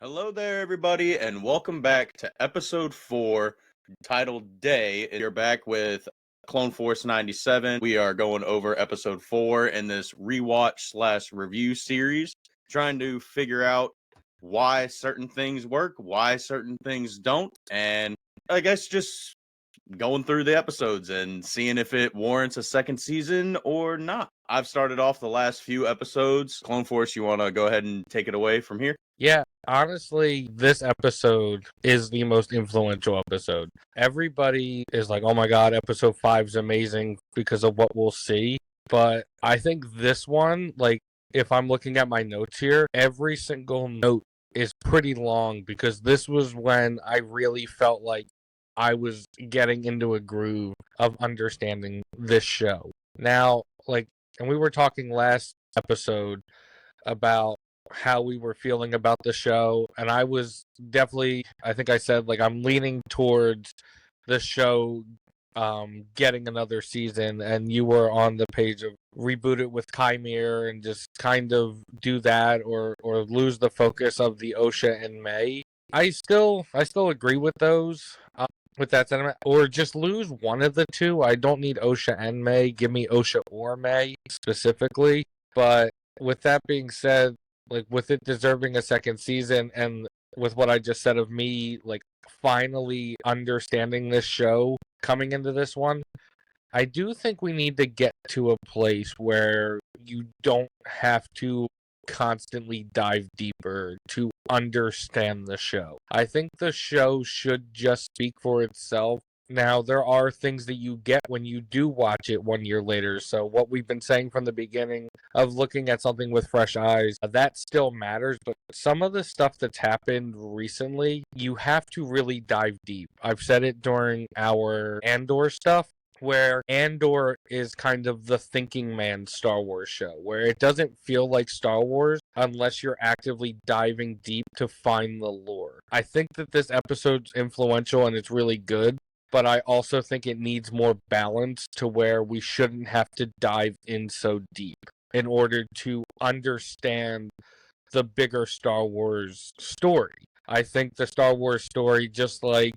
Hello there, everybody, and welcome back to episode 4, titled Day. You're back with Clone Force 97. We are going over episode 4 in this rewatch/review series, trying to figure out why certain things work, why certain things don't, and I guess just going through the episodes and seeing if it warrants a second season or not. I've started off the last few episodes. Clone Force, you want to go ahead and take it away from here? Yeah, honestly, this episode is the most influential episode. Everybody is like, oh my god, episode 5 is amazing because of what we'll see. But I think this one, like, if I'm looking at my notes here, every single note is pretty long because this was when I really felt like I was getting into a groove of understanding this show. Now, like, and we were talking last episode about how we were feeling about the show, and I was definitely, I think I said, like, I'm leaning towards the show getting another season, and you were on the page of reboot it with Chimere and just kind of do that, or lose the focus of the Osha and May. I still agree with those, with that sentiment, or just lose one of the two. I don't need Osha and May. Give me Osha or May specifically. But with that being said, like, with it deserving a second season, and with what I just said of me, like, finally understanding this show coming into this one, I do think we need to get to a place where you don't have to constantly dive deeper to understand the show. I think the show should just speak for itself. Now, there are things that you get when you do watch it 1 year later. So, what we've been saying from the beginning of looking at something with fresh eyes, that still matters. But some of the stuff that's happened recently, you have to really dive deep. I've said it during our Andor stuff, where Andor is kind of the thinking man Star Wars show, where it doesn't feel like Star Wars unless you're actively diving deep to find the lore. I think that this episode's influential and it's really good, but I also think it needs more balance to where we shouldn't have to dive in so deep in order to understand the bigger Star Wars story. I think the Star Wars story, just like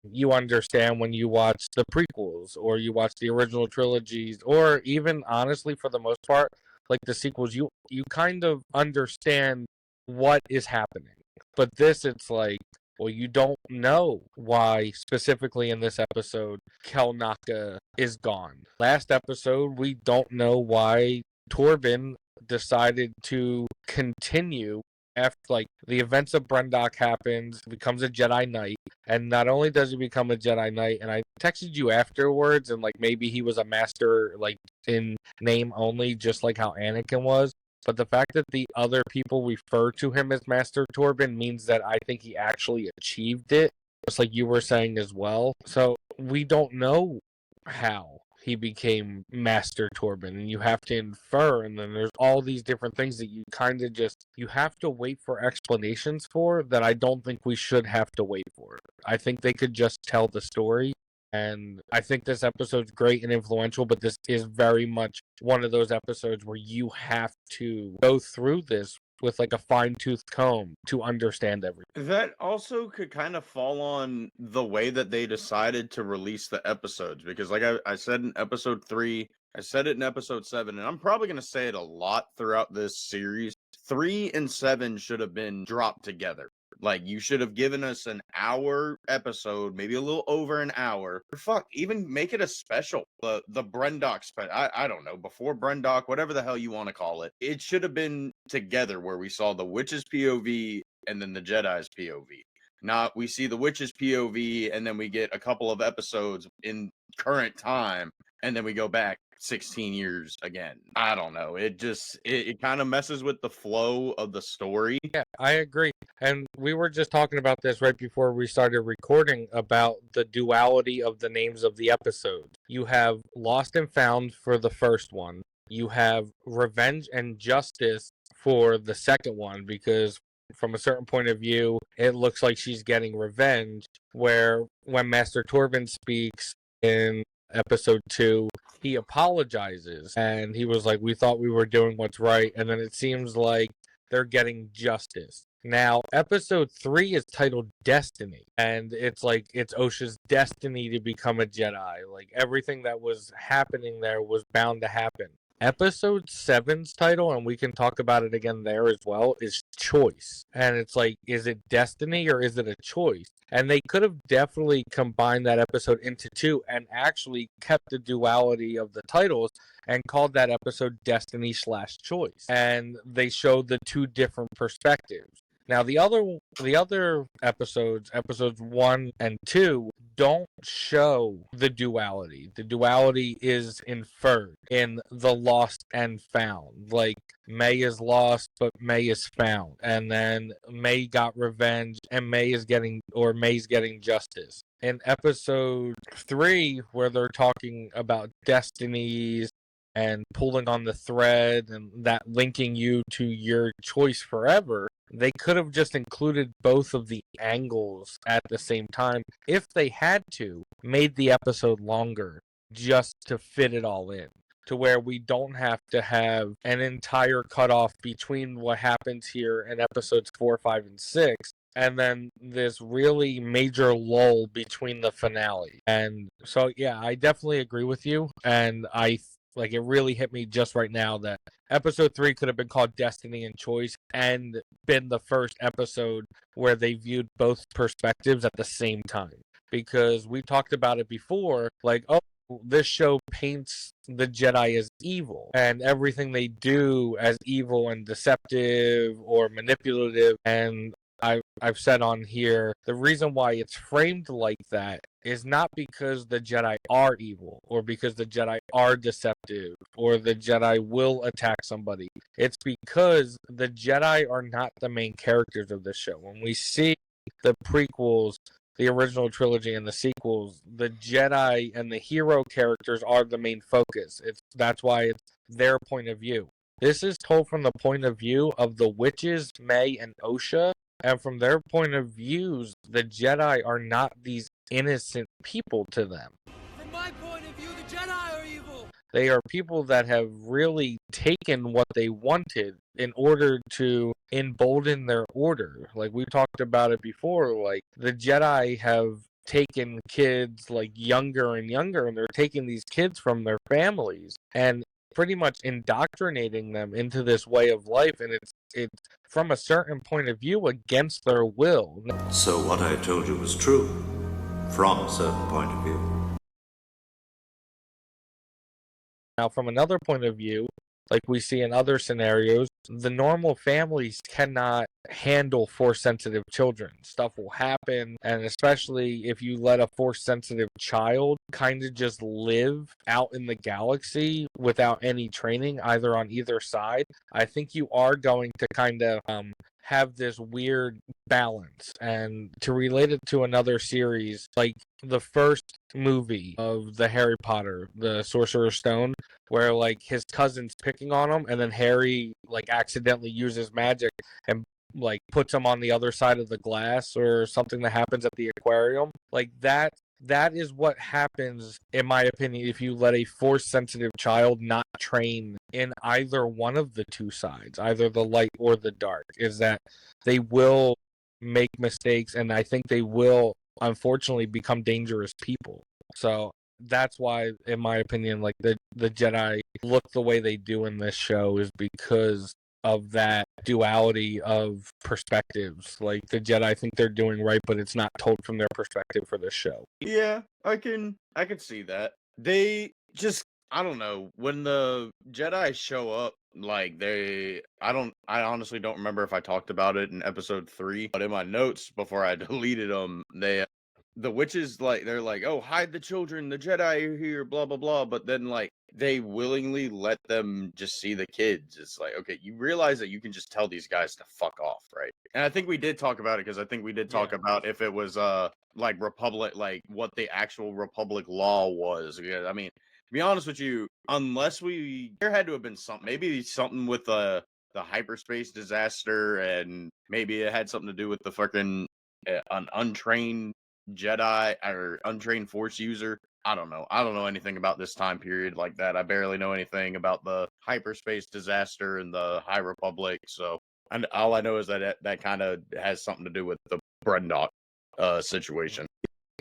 you understand when you watch the prequels or you watch the original trilogies, or even honestly for the most part like the sequels, you kind of understand what is happening. But this, it's like, well, you don't know why specifically in this episode Kel Naka is gone. Last episode, we don't know why Torben decided to continue after, like, the events of Brendok happens, becomes a Jedi Knight, and not only does he become a Jedi Knight, and I texted you afterwards, and like maybe he was a master, like, in name only, just like how Anakin was. But the fact that the other people refer to him as Master Torben means that I think he actually achieved it, just like you were saying as well. So we don't know how he became Master Torben, and you have to infer, and then there's all these different things that you kind of just, you have to wait for explanations for, that I don't think we should have to wait for. I think they could just tell the story, and I think this episode's great and influential, but this is very much one of those episodes where you have to go through this with like a fine-tooth comb to understand everything. That also could kind of fall on the way that they decided to release the episodes, because like I said in episode 3, I said it in episode 7, and I'm probably going to say it a lot throughout this series. 3 and 7 should have been dropped together. Like, you should have given us an hour episode, maybe a little over an hour. Or fuck, even make it a special. The Brendok special. I don't know, before Brendok, whatever the hell you want to call it. It should have been together, where we saw the witch's POV and then the Jedi's POV. Not, we see the witch's POV and then we get a couple of episodes in current time and then we go back 16 years again. I don't know. It just, it kind of messes with the flow of the story. Yeah, I agree. And we were just talking about this right before we started recording about the duality of the names of the episodes. You have Lost and Found for the first one. You have Revenge and Justice for the second one, because from a certain point of view, it looks like she's getting revenge, where when Master Torben speaks in episode 2, he apologizes and he was like, we thought we were doing what's right, and then it seems like they're getting justice. Now, episode 3 is titled Destiny, and it's like it's Osha's destiny to become a Jedi. Like everything that was happening there was bound to happen. Episode 7's title, and we can talk about it again there as well, is Choice. And it's like, is it destiny or is it a choice? And they could have definitely combined that episode into two and actually kept the duality of the titles and called that episode Destiny/Choice. And they showed the two different perspectives. Now the other episodes 1 and 2, don't show the duality. The duality is inferred in the lost and found. Like May is lost, but May is found. And then May got revenge and May's getting justice. In episode 3, where they're talking about destinies and pulling on the thread and that linking you to your choice forever, they could have just included both of the angles at the same time if they had to, made the episode longer just to fit it all in, to where we don't have to have an entire cutoff between what happens here in episodes 4, 5, and 6 and then this really major lull between the finale. And so, yeah, I definitely agree with you, and it really hit me just right now that episode 3 could have been called Destiny and Choice and been the first episode where they viewed both perspectives at the same time. Because we talked about it before, like, oh, this show paints the Jedi as evil and everything they do as evil and deceptive or manipulative. And I've said on here, the reason why it's framed like that is not because the Jedi are evil or because the Jedi are deceptive or the Jedi will attack somebody. It's because the Jedi are not the main characters of the show. When we see the prequels, the original trilogy and the sequels, the Jedi and the hero characters are the main focus. That's why it's their point of view. This is told from the point of view of the witches, May and Osha. And from their point of views, the Jedi are not these innocent people to them. From my point of view, the Jedi are evil. They are people that have really taken what they wanted in order to embolden their order. Like we talked about it before, like the Jedi have taken kids like younger and younger, and they're taking these kids from their families and pretty much indoctrinating them into this way of life, and it's from a certain point of view against their will. So what I told you was true, from a certain point of view. Now, from another point of view, like we see in other scenarios, the normal families cannot handle force-sensitive children. Stuff will happen, and especially if you let a force-sensitive child kind of just live out in the galaxy without any training, either on either side, I think you are going to kind of have this weird balance. And to relate it to another series, like the first movie of the Harry Potter, the Sorcerer's Stone, where like his cousin's picking on him and then Harry like accidentally uses magic and like puts him on the other side of the glass or something that happens at the aquarium. Like that is what happens, in my opinion, if you let a force-sensitive child not train in either one of the two sides, either the light or the dark, is that they will make mistakes, and I think they will, unfortunately, become dangerous people. So that's why, in my opinion, like the Jedi look the way they do in this show is because of that duality of perspectives. Like the Jedi think they're doing right, but it's not told from their perspective for this show. Yeah, I can see that. They just, I don't know, when the Jedi show up, like I honestly don't remember if I talked about it in episode 3, but in my notes before I deleted them, the witches, like, they're like, oh, hide the children, the Jedi are here, blah, blah, blah. But then, like, they willingly let them just see the kids. It's like, okay, you realize that you can just tell these guys to fuck off, right? And I think we did talk about it, because I think we did talk about if it was, like, Republic, like, what the actual Republic law was. Because, I mean, to be honest with you, there had to have been something, maybe something with the hyperspace disaster, and maybe it had something to do with the fucking an untrained Jedi or untrained Force user. I don't know anything about this time period like that. I barely know anything about the hyperspace disaster and the High Republic, so And all I know is that that kind of has something to do with the Brendok situation.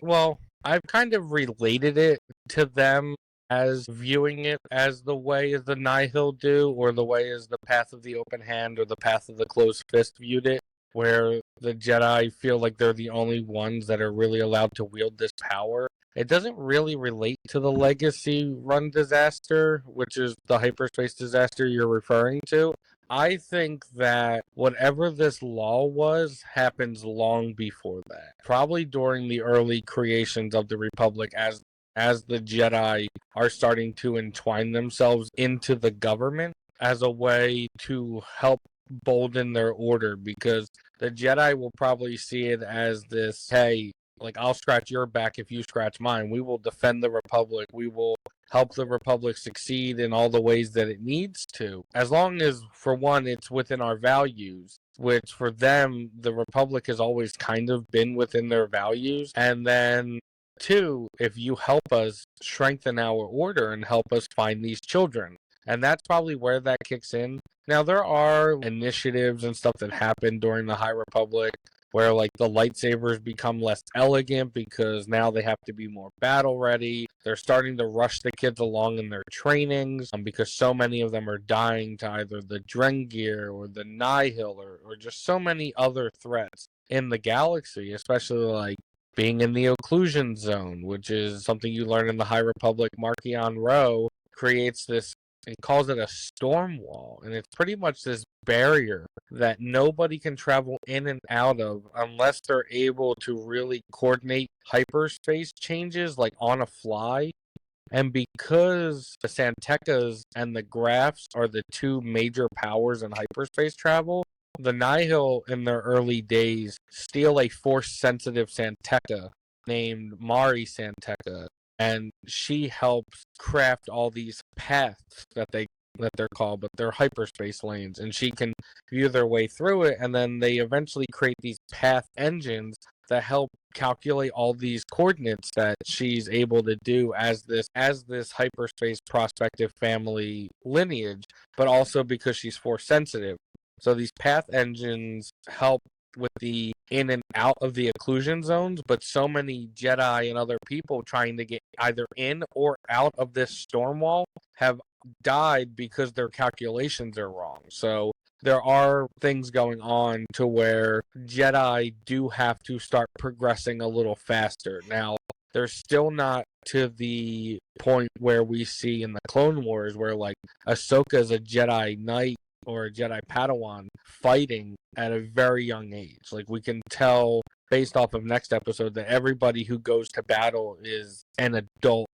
Well, I've kind of related it to them as viewing it as the way as the Nihil do, or the way as the Path of the Open Hand or the Path of the Closed Fist viewed it, where the Jedi feel like they're the only ones that are really allowed to wield this power. It doesn't really relate to the Legacy Run disaster, which is the hyperspace disaster you're referring to. I think that whatever this law was happens long before that. Probably during the early creations of the Republic, as the Jedi are starting to entwine themselves into the government as a way to help bolden their order, because the Jedi will probably see it as this, hey, like, I'll scratch your back if you scratch mine. We will defend the Republic. We will help the Republic succeed in all the ways that it needs to. As long as, for one, it's within our values, which for them, the Republic has always kind of been within their values. And then, two, if you help us strengthen our order and help us find these children. And that's probably where that kicks in. Now, there are initiatives and stuff that happen during the High Republic where, like, the lightsabers become less elegant because now they have to be more battle ready. They're starting to rush the kids along in their trainings because so many of them are dying to either the Drengir or the Nihil or just so many other threats in the galaxy, especially like being in the occlusion zone, which is something you learn in the High Republic. Marchion Ro creates this, it calls it a storm wall, and it's pretty much this barrier that nobody can travel in and out of unless they're able to really coordinate hyperspace changes like on a fly. And because the Santekas and the Graphs are the two major powers in hyperspace travel, the Nihil in their early days steal a force-sensitive Santeka named Mari Santeka, and she helps craft all these paths that they're called, but they're hyperspace lanes, and she can view their way through it, and then they eventually create these path engines that help calculate all these coordinates that she's able to do as this hyperspace prospective family lineage, but also because she's force sensitive. So these path engines help with the in and out of the occlusion zones, but so many Jedi and other people trying to get either in or out of this storm wall have died because their calculations are wrong. So there are things going on to where Jedi do have to start progressing a little faster. Now, they're still not to the point where we see in the Clone Wars where, like, Ahsoka is a Jedi Knight or a Jedi Padawan fighting at a very young age. Like, we can tell based off of next episode that everybody who goes to battle is an adult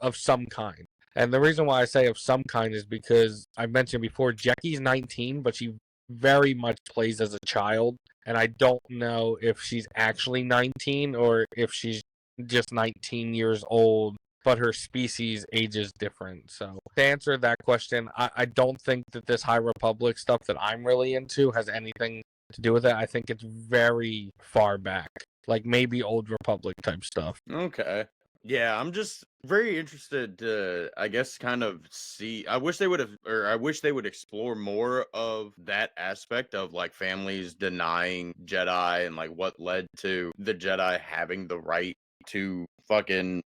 of some kind. And the reason why I say of some kind is because I mentioned before, Jackie's 19, but she very much plays as a child. And I don't know if she's actually 19 or if she's just 19 years old, but her species ages different. So to answer that question, I don't think that this High Republic stuff that I'm really into has anything to do with it. I think it's very far back, like maybe Old Republic type stuff. Okay. Yeah, I'm just very interested to, I guess, kind of see. I wish they would have, or I wish they would explore more of that aspect of like families denying Jedi and like what led to the Jedi having the right to fucking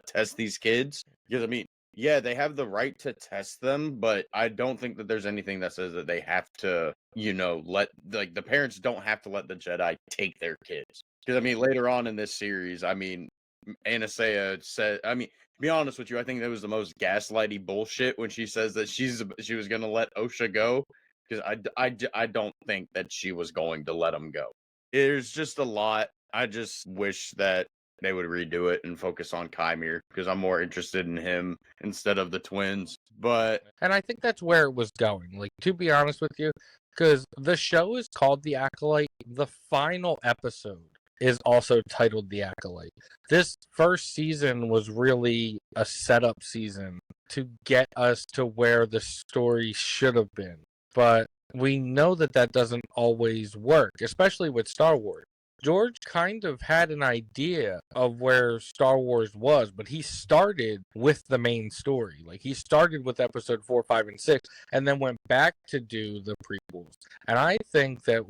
test these kids. Because I mean, yeah, they have the right to test them, but I don't think that there's anything that says that they have to, let, like, the parents don't have to let the Jedi take their kids. Because I mean, later on in this series, I mean, Anastasia said, I mean, to be honest with you, I think that was the most gaslighty bullshit when she says that she was going to let Osha go, because I don't think that she was going to let him go. There's just a lot. I just wish that they would redo it and focus on Kymir, because I'm more interested in him instead of the twins. And I think that's where it was going. Like, to be honest with you, because the show is called The Acolyte, the final episode is also titled The Acolyte. This first season was really a setup season to get us to where the story should have been. But we know that doesn't always work, especially with Star Wars. George kind of had an idea of where Star Wars was, but he started with the main story. Like, he started with episode 4, 5, and 6, and then went back to do the prequels. And I think that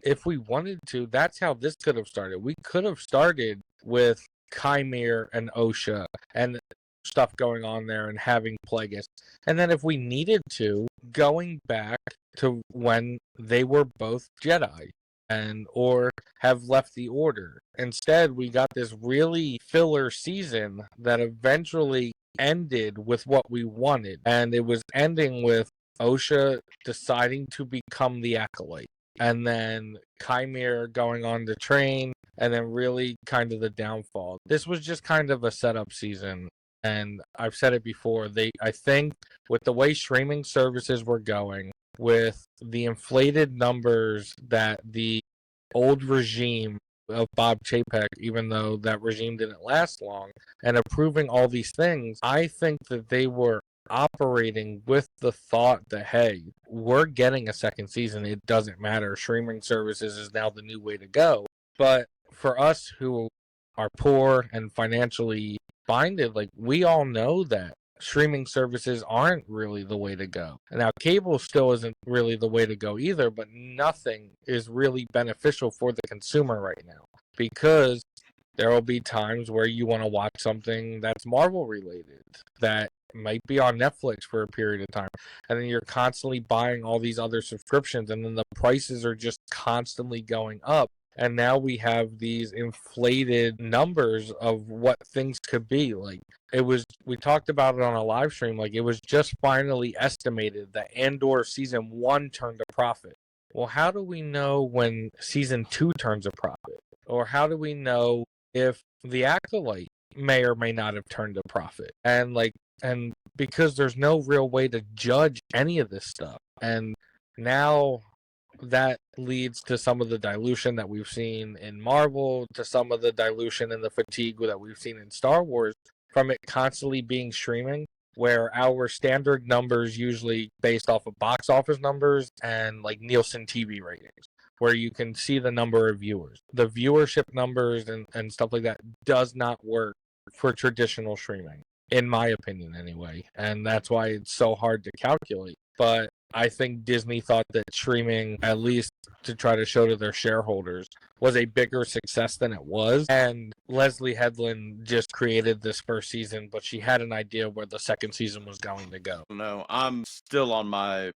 if we wanted to, that's how this could have started. We could have started with Chimere and Osha and stuff going on there and having Plagueis. And then if we needed to, going back to when they were both Jedi or have left the Order. Instead, we got this really filler season that eventually ended with what we wanted. And it was ending with Osha deciding to become the Acolyte. And then Chimere going on the train, and then really kind of the downfall. This was just kind of a setup season. And I've said it before, I think with the way streaming services were going, with the inflated numbers that the old regime of Bob Chapek, even though that regime didn't last long, and approving all these things, I think that they were operating with the thought that, hey, we're getting a second season. It doesn't matter. Streaming services is now the new way to go. But for us who are poor and financially binded, like, we all know that streaming services aren't really the way to go. And now cable still isn't really the way to go either, but nothing is really beneficial for the consumer right now, because there will be times where you want to watch something that's Marvel related that might be on Netflix for a period of time, and then you're constantly buying all these other subscriptions, and then the prices are just constantly going up. And now we have these inflated numbers of what things could be. Like, we talked about it on a live stream, like, it was just finally estimated that Andor season 1 turned a profit. Well, how do we know when season 2 turns a profit? Or how do we know if the Acolyte may or may not have turned a profit? And because there's no real way to judge any of this stuff. And now that leads to some of the dilution that we've seen in Marvel, to some of the dilution and the fatigue that we've seen in Star Wars from it constantly being streaming, where our standard numbers usually based off of box office numbers and like Nielsen TV ratings, where you can see the number of viewers. The viewership numbers and stuff like that does not work for traditional streaming, in my opinion anyway. And that's why it's so hard to calculate. But I think Disney thought that streaming, at least to try to show to their shareholders, was a bigger success than it was. And Leslie Headland just created this first season, but she had an idea where the second season was going to go. No, I'm still on my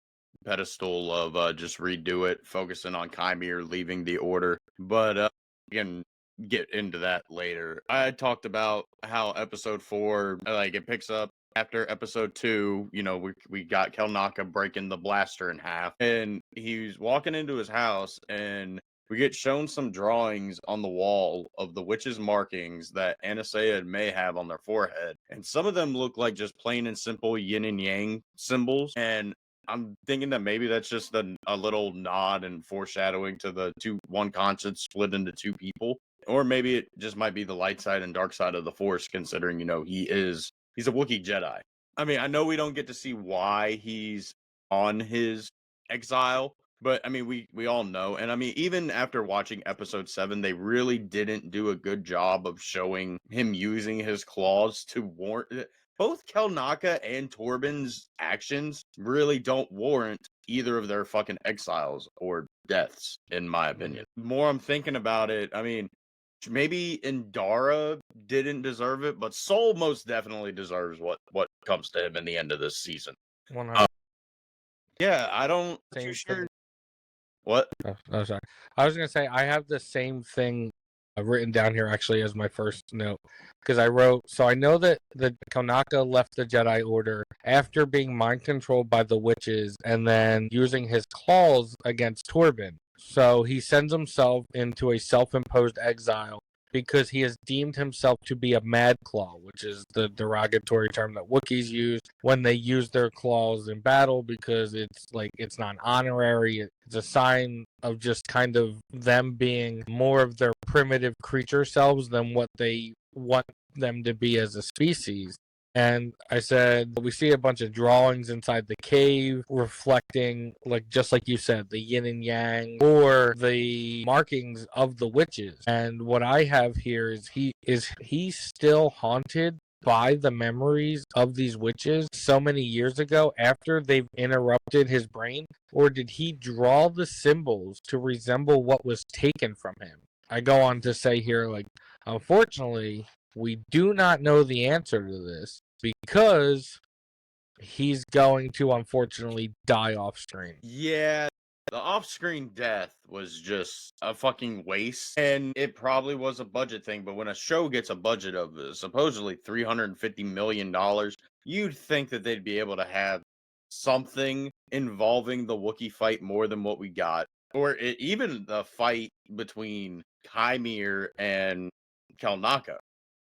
pedestal of just redo it, focusing on Chimere leaving the Order. But we can get into that later. I talked about how episode 4, like, it picks up after episode 2. You know, we got Kelnaka breaking the blaster in half, and he's walking into his house, and we get shown some drawings on the wall of the witches' markings that Anastasia may have on their forehead, and some of them look like just plain and simple yin and yang symbols. And I'm thinking that maybe that's just a little nod and foreshadowing to the one conscience split into two people. Or maybe it just might be the light side and dark side of the Force, considering, you know, he's a Wookiee Jedi. I mean, I know we don't get to see why he's on his exile, but I mean, we all know. And I mean, even after watching episode 7, they really didn't do a good job of showing him using his claws to warrant. Both Kelnaka and Torben's actions really don't warrant either of their fucking exiles or deaths, in my opinion. The more I'm thinking about it, I mean, maybe Indara didn't deserve it, but Soul most definitely deserves what comes to him in the end of this season. Yeah, I don't too sure. What? Oh, sorry. I was gonna say I have the same thing written down here actually as my first note, because I wrote, so I know that the Konaka left the Jedi Order after being mind controlled by the witches and then using his claws against Torben. So he sends himself into a self-imposed exile because he has deemed himself to be a mad claw, which is the derogatory term that Wookiees use when they use their claws in battle, because it's not honorary. It's a sign of just kind of them being more of their primitive creature selves than what they want them to be as a species. And I said, we see a bunch of drawings inside the cave reflecting, like, just like you said, the yin and yang or the markings of the witches. And what I have here is he still haunted by the memories of these witches so many years ago after they've interrupted his brain? Or did he draw the symbols to resemble what was taken from him? I go on to say here, like, unfortunately, we do not know the answer to this because he's going to unfortunately die off screen. Yeah, the off-screen death was just a fucking waste, and it probably was a budget thing, but when a show gets a budget of supposedly $350 million, you'd think that they'd be able to have something involving the Wookiee fight more than what we got, or even the fight between Kymir and Kelnaka.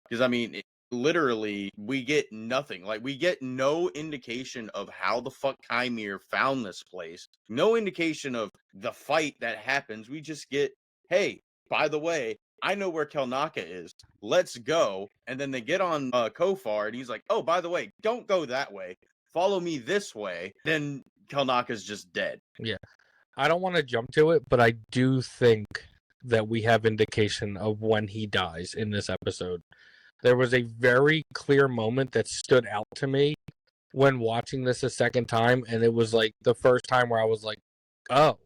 Because, I mean, literally, we get nothing. Like, we get no indication of how the fuck Kymir found this place. No indication of the fight that happens. We just get, hey, by the way, I know where Kelnaka is. Let's go. And then they get on Kofar, and he's like, oh, by the way, don't go that way. Follow me this way. Then Kelnaka's just dead. Yeah. I don't want to jump to it, but I do think that we have indication of when he dies in this episode. There was a very clear moment that stood out to me when watching this a second time, and it was like the first time where I was like, oh,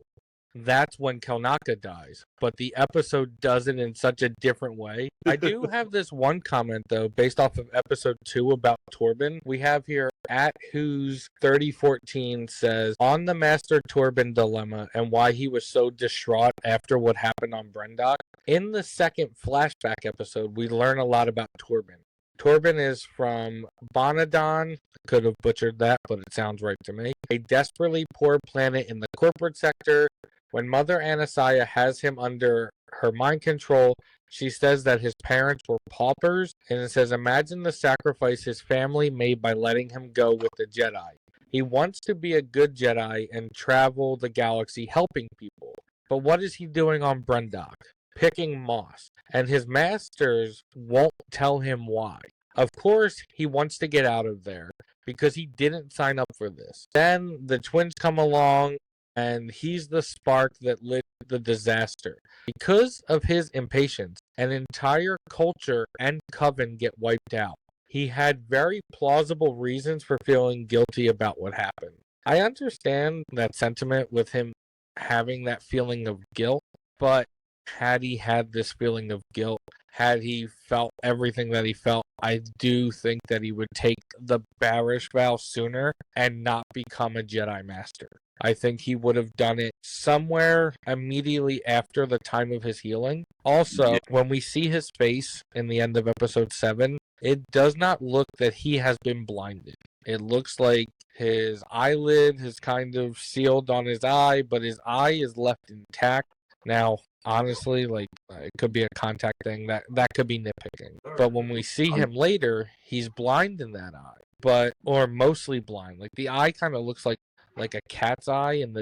that's when Kelnaka dies. But the episode does it in such a different way. I do have this one comment, though, based off of episode 2 about Torben. We have here, at who's 3014 says, on the Master Torben dilemma and why he was so distraught after what happened on Brendok. In the second flashback episode, we learn a lot about Torben. Torben is from Bonadon, could have butchered that, but it sounds right to me. A desperately poor planet in the corporate sector. When Mother Anasaya has him under her mind control, she says that his parents were paupers, and it says, imagine the sacrifice his family made by letting him go with the Jedi. He wants to be a good Jedi and travel the galaxy helping people. But what is he doing on Brendok? Picking moss. And his masters won't tell him why. Of course, he wants to get out of there because he didn't sign up for this. Then the twins come along, and he's the spark that lit the disaster. Because of his impatience, an entire culture and coven get wiped out. He had very plausible reasons for feeling guilty about what happened. I understand that sentiment with him having that feeling of guilt, but had he had this feeling of guilt, had he felt everything that he felt, I do think that he would take the Barish vow sooner and not become a Jedi Master. I think he would have done it somewhere immediately after the time of his healing. Also, when we see his face in the end of episode 7, it does not look that he has been blinded. It looks like his eyelid is kind of sealed on his eye, but his eye is left intact. Now, honestly, like, it could be a contact thing. That could be nitpicking. But when we see him later, he's blind in that eye, or mostly blind. Like, the eye kind of looks like a cat's eye in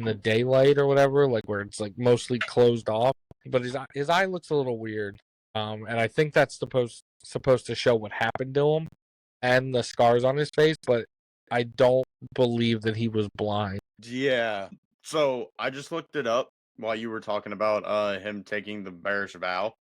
the daylight or whatever, like where it's like mostly closed off. But his eye looks a little weird, and I think that's supposed to show what happened to him and the scars on his face. But I don't believe that he was blind. Yeah. So I just looked it up while you were talking about him taking the Barish vow.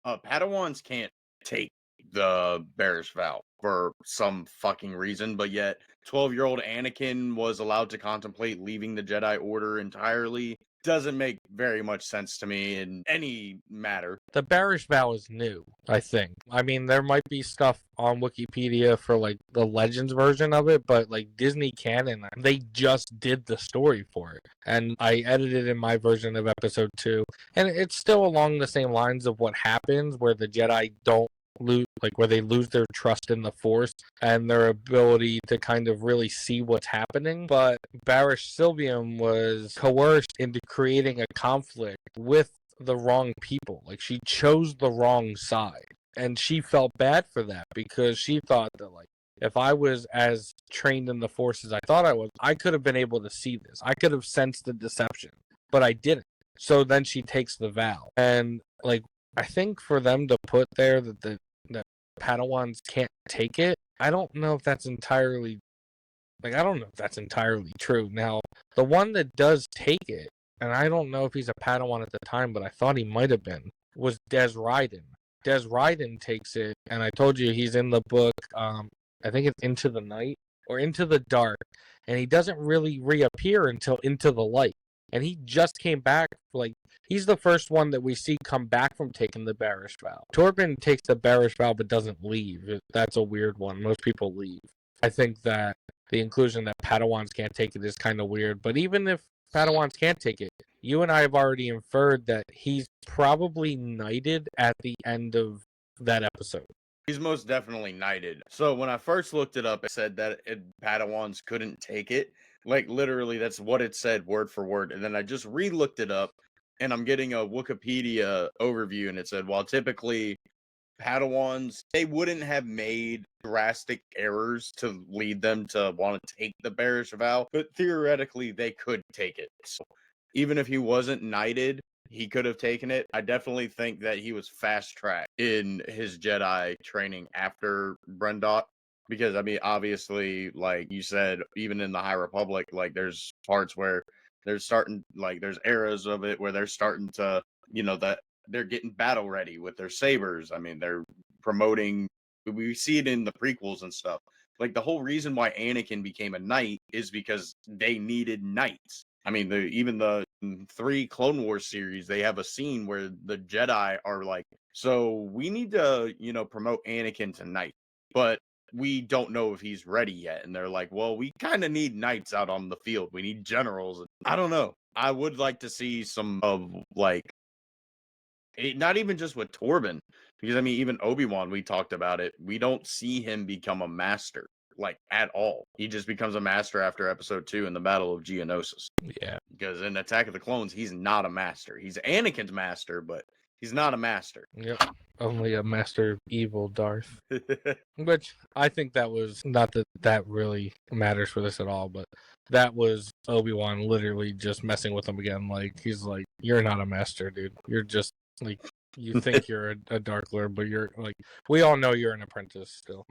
Padawans can't take the Barish vow for some fucking reason, but yet 12-year-old Anakin was allowed to contemplate leaving the Jedi Order entirely. Doesn't make very much sense to me in any matter. The Barish vow is new, I think. I mean, there might be stuff on Wikipedia for like the Legends version of it, but like Disney canon, they just did the story for it. And I edited in my version of episode 2. And it's still along the same lines of what happens where the Jedi don't lose, like where they lose their trust in the Force and their ability to kind of really see what's happening. But Barish Sylvium was coerced into creating a conflict with the wrong people. Like, she chose the wrong side, and she felt bad for that because she thought that, like, if I was as trained in the Force as I thought I was, I could have been able to see this. I could have sensed the deception, but I didn't. So then she takes the vow, and like, I think for them to put there that Padawans can't take it. I don't know if that's entirely true. Now, the one that does take it, and I don't know if he's a Padawan at the time, but I thought he might have been, was Des Ryden. Des Ryden takes it, and I told you he's in the book, I think it's Into the Night or Into the Dark, and he doesn't really reappear until Into the Light. And he just came back, he's the first one that we see come back from taking the Barish vow. Torben takes the Barish vow but doesn't leave. That's a weird one. Most people leave. I think that the inclusion that Padawans can't take it is kind of weird. But even if Padawans can't take it, you and I have already inferred that he's probably knighted at the end of that episode. He's most definitely knighted. So when I first looked it up, it said that Padawans couldn't take it. Like, literally, that's what it said, word for word. And then I just re-looked it up, and I'm getting a Wikipedia overview, and it said, while typically Padawans, they wouldn't have made drastic errors to lead them to want to take the Barish vow, but theoretically, they could take it. So even if he wasn't knighted, he could have taken it. I definitely think that he was fast-tracked in his Jedi training after Brendot. Because, I mean, obviously, like you said, even in the High Republic, like, there's parts where there's eras of it where they're starting to, that they're getting battle ready with their sabers. I mean, they're promoting, we see it in the prequels and stuff. Like, the whole reason why Anakin became a knight is because they needed knights. I mean, even the 3 Clone Wars series, they have a scene where the Jedi are like, so we need to, promote Anakin to knight. But we don't know if he's ready yet. And they're like, well, we kind of need knights out on the field. We need generals. I don't know. I would like to see some of, not even just with Torben, because, I mean, even Obi-Wan, we talked about it. We don't see him become a master, at all. He just becomes a master after episode 2 in the Battle of Geonosis. Yeah. Because in Attack of the Clones, he's not a master. He's Anakin's master, but he's not a master. Yep. Only a master of evil, Darth. Which I think that was not that really matters for this at all, but that was Obi-Wan literally just messing with him again. Like, he's like, you're not a master, dude. You're just, like, you think you're a Dark Lord, but you're, like, we all know you're an apprentice still.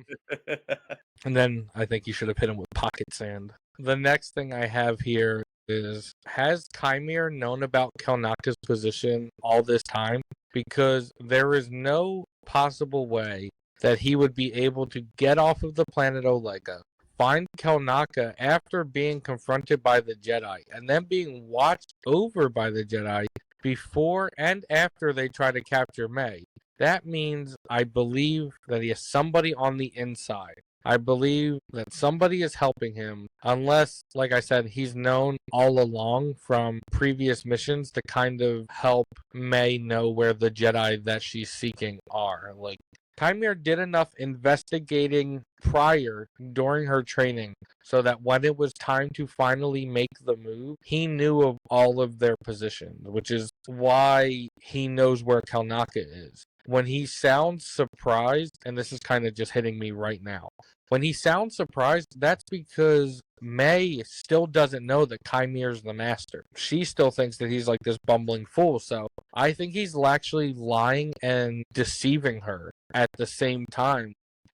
And then I think you should have hit him with pocket sand. The next thing I have here is, has Chimere known about Kelnaka's position all this time? Because there is no possible way that he would be able to get off of the planet Olega, find Kelnaka after being confronted by the Jedi, and then being watched over by the Jedi before and after they try to capture May. That means I believe that he has somebody on the inside. I believe that somebody is helping him, unless, like I said, he's known all along from previous missions to kind of help May know where the Jedi that she's seeking are. Like, Chimere did enough investigating prior during her training so that when it was time to finally make the move, he knew of all of their positions, which is why he knows where Kelnaka is. When he sounds surprised, and this is kind of just hitting me right now, when he sounds surprised, that's because May still doesn't know that Chimere's the master. She still thinks that he's like this bumbling fool, so I think he's actually lying and deceiving her at the same time.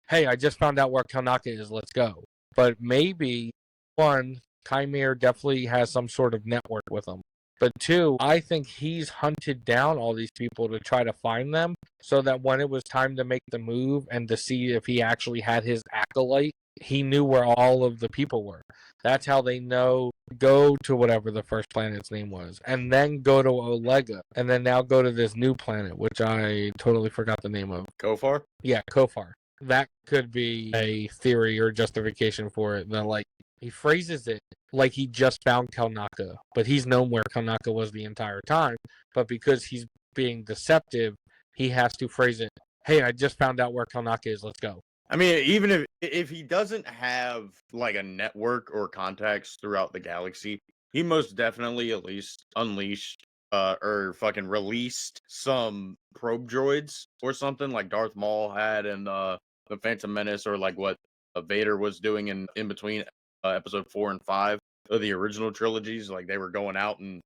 Hey, I just found out where Kelnaka is, let's go. But maybe, one, Chimere definitely has some sort of network with him. But 2, I think he's hunted down all these people to try to find them so that when it was time to make the move and to see if he actually had his Acolyte, he knew where all of the people were. That's how they know, go to whatever the first planet's name was, and then go to Olega, and then now go to this new planet, which I totally forgot the name of. Kofar? Yeah, Kofar. That could be a theory or justification for it. That, like, he phrases it like he just found Kelnaka, but he's known where Kelnaka was the entire time. But because he's being deceptive, he has to phrase it, hey, I just found out where Kelnaka is, let's go. I mean, even if he doesn't have, like, a network or contacts throughout the galaxy, he most definitely at least unleashed or fucking released some probe droids or something like Darth Maul had in the Phantom Menace, or like what Vader was doing in between episode 4 and 5 of the original trilogies. Like, they were going out and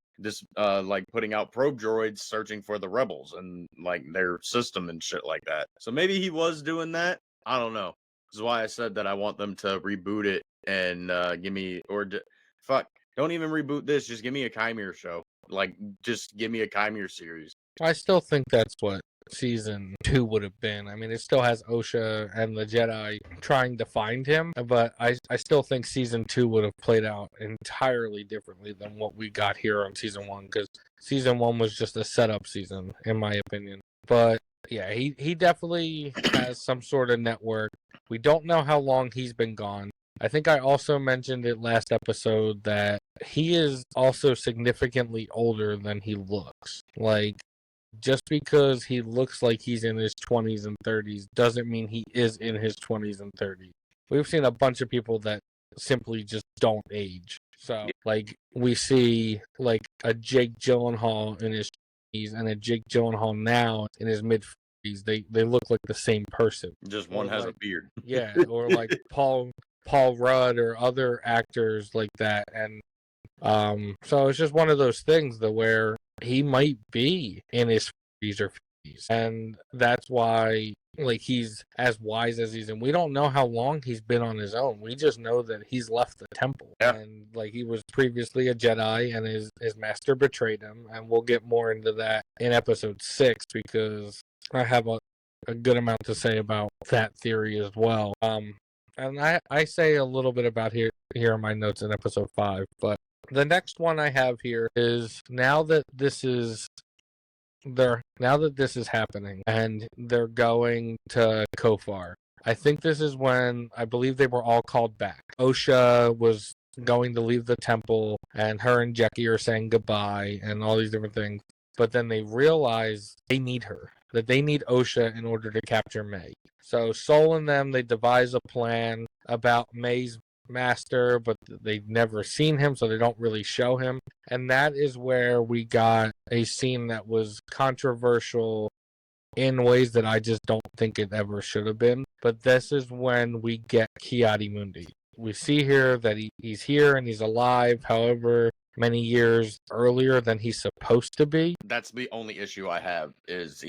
like putting out probe droids searching for the rebels and like their system and shit like that. So maybe he was doing that. I don't know. This is why I said that I want them to reboot it and give me fuck. Don't even reboot this. Just give me a Chimere show. Like, just give me a Chimere series. I still think that's what season 2 would have been. I mean, it still has Osha and the Jedi trying to find him, but I still think season 2 would have played out entirely differently than what we got here on season 1, because season 1 was just a setup season, in my opinion. But yeah, he definitely has some sort of network. We don't know how long he's been gone. I think I also mentioned it last episode that he is also significantly older than he looks. Like, just because he looks like he's in his 20s and 30s doesn't mean he is in his 20s and 30s. We've seen a bunch of people that simply just don't age. So, like, we see, like, a Jake Gyllenhaal in his 20s and a Jake Gyllenhaal now in his mid-40s. They look like the same person. Just one has a beard. Yeah, or like Paul Rudd or other actors like that. And so it's just one of those things that where he might be in his 40s or 50s, and that's why like he's as wise as he's in. We don't know how long he's been on his own. We just know that he's left the temple, and like he was previously a Jedi, and his master betrayed him, and we'll get more into that in episode 6 because I have a good amount to say about that theory as well. And I say a little bit about here in my notes in episode 5, but the next one I have here is now that this is happening and they're going to Kofar. I think this is when I believe they were all called back. Osha was going to leave the temple, and her and Jackie are saying goodbye and all these different things. But then they realize they need her, that they need Osha in order to capture May. So Sol and them, they devise a plan about May's master, but they've never seen him, so they don't really show him. And that is where we got a scene that was controversial in ways that I just don't think it ever should have been. But this is when we get Ki-Adi-Mundi. We see here that he's here and he's alive, however many years earlier than he's supposed to be. That's the only issue I have, is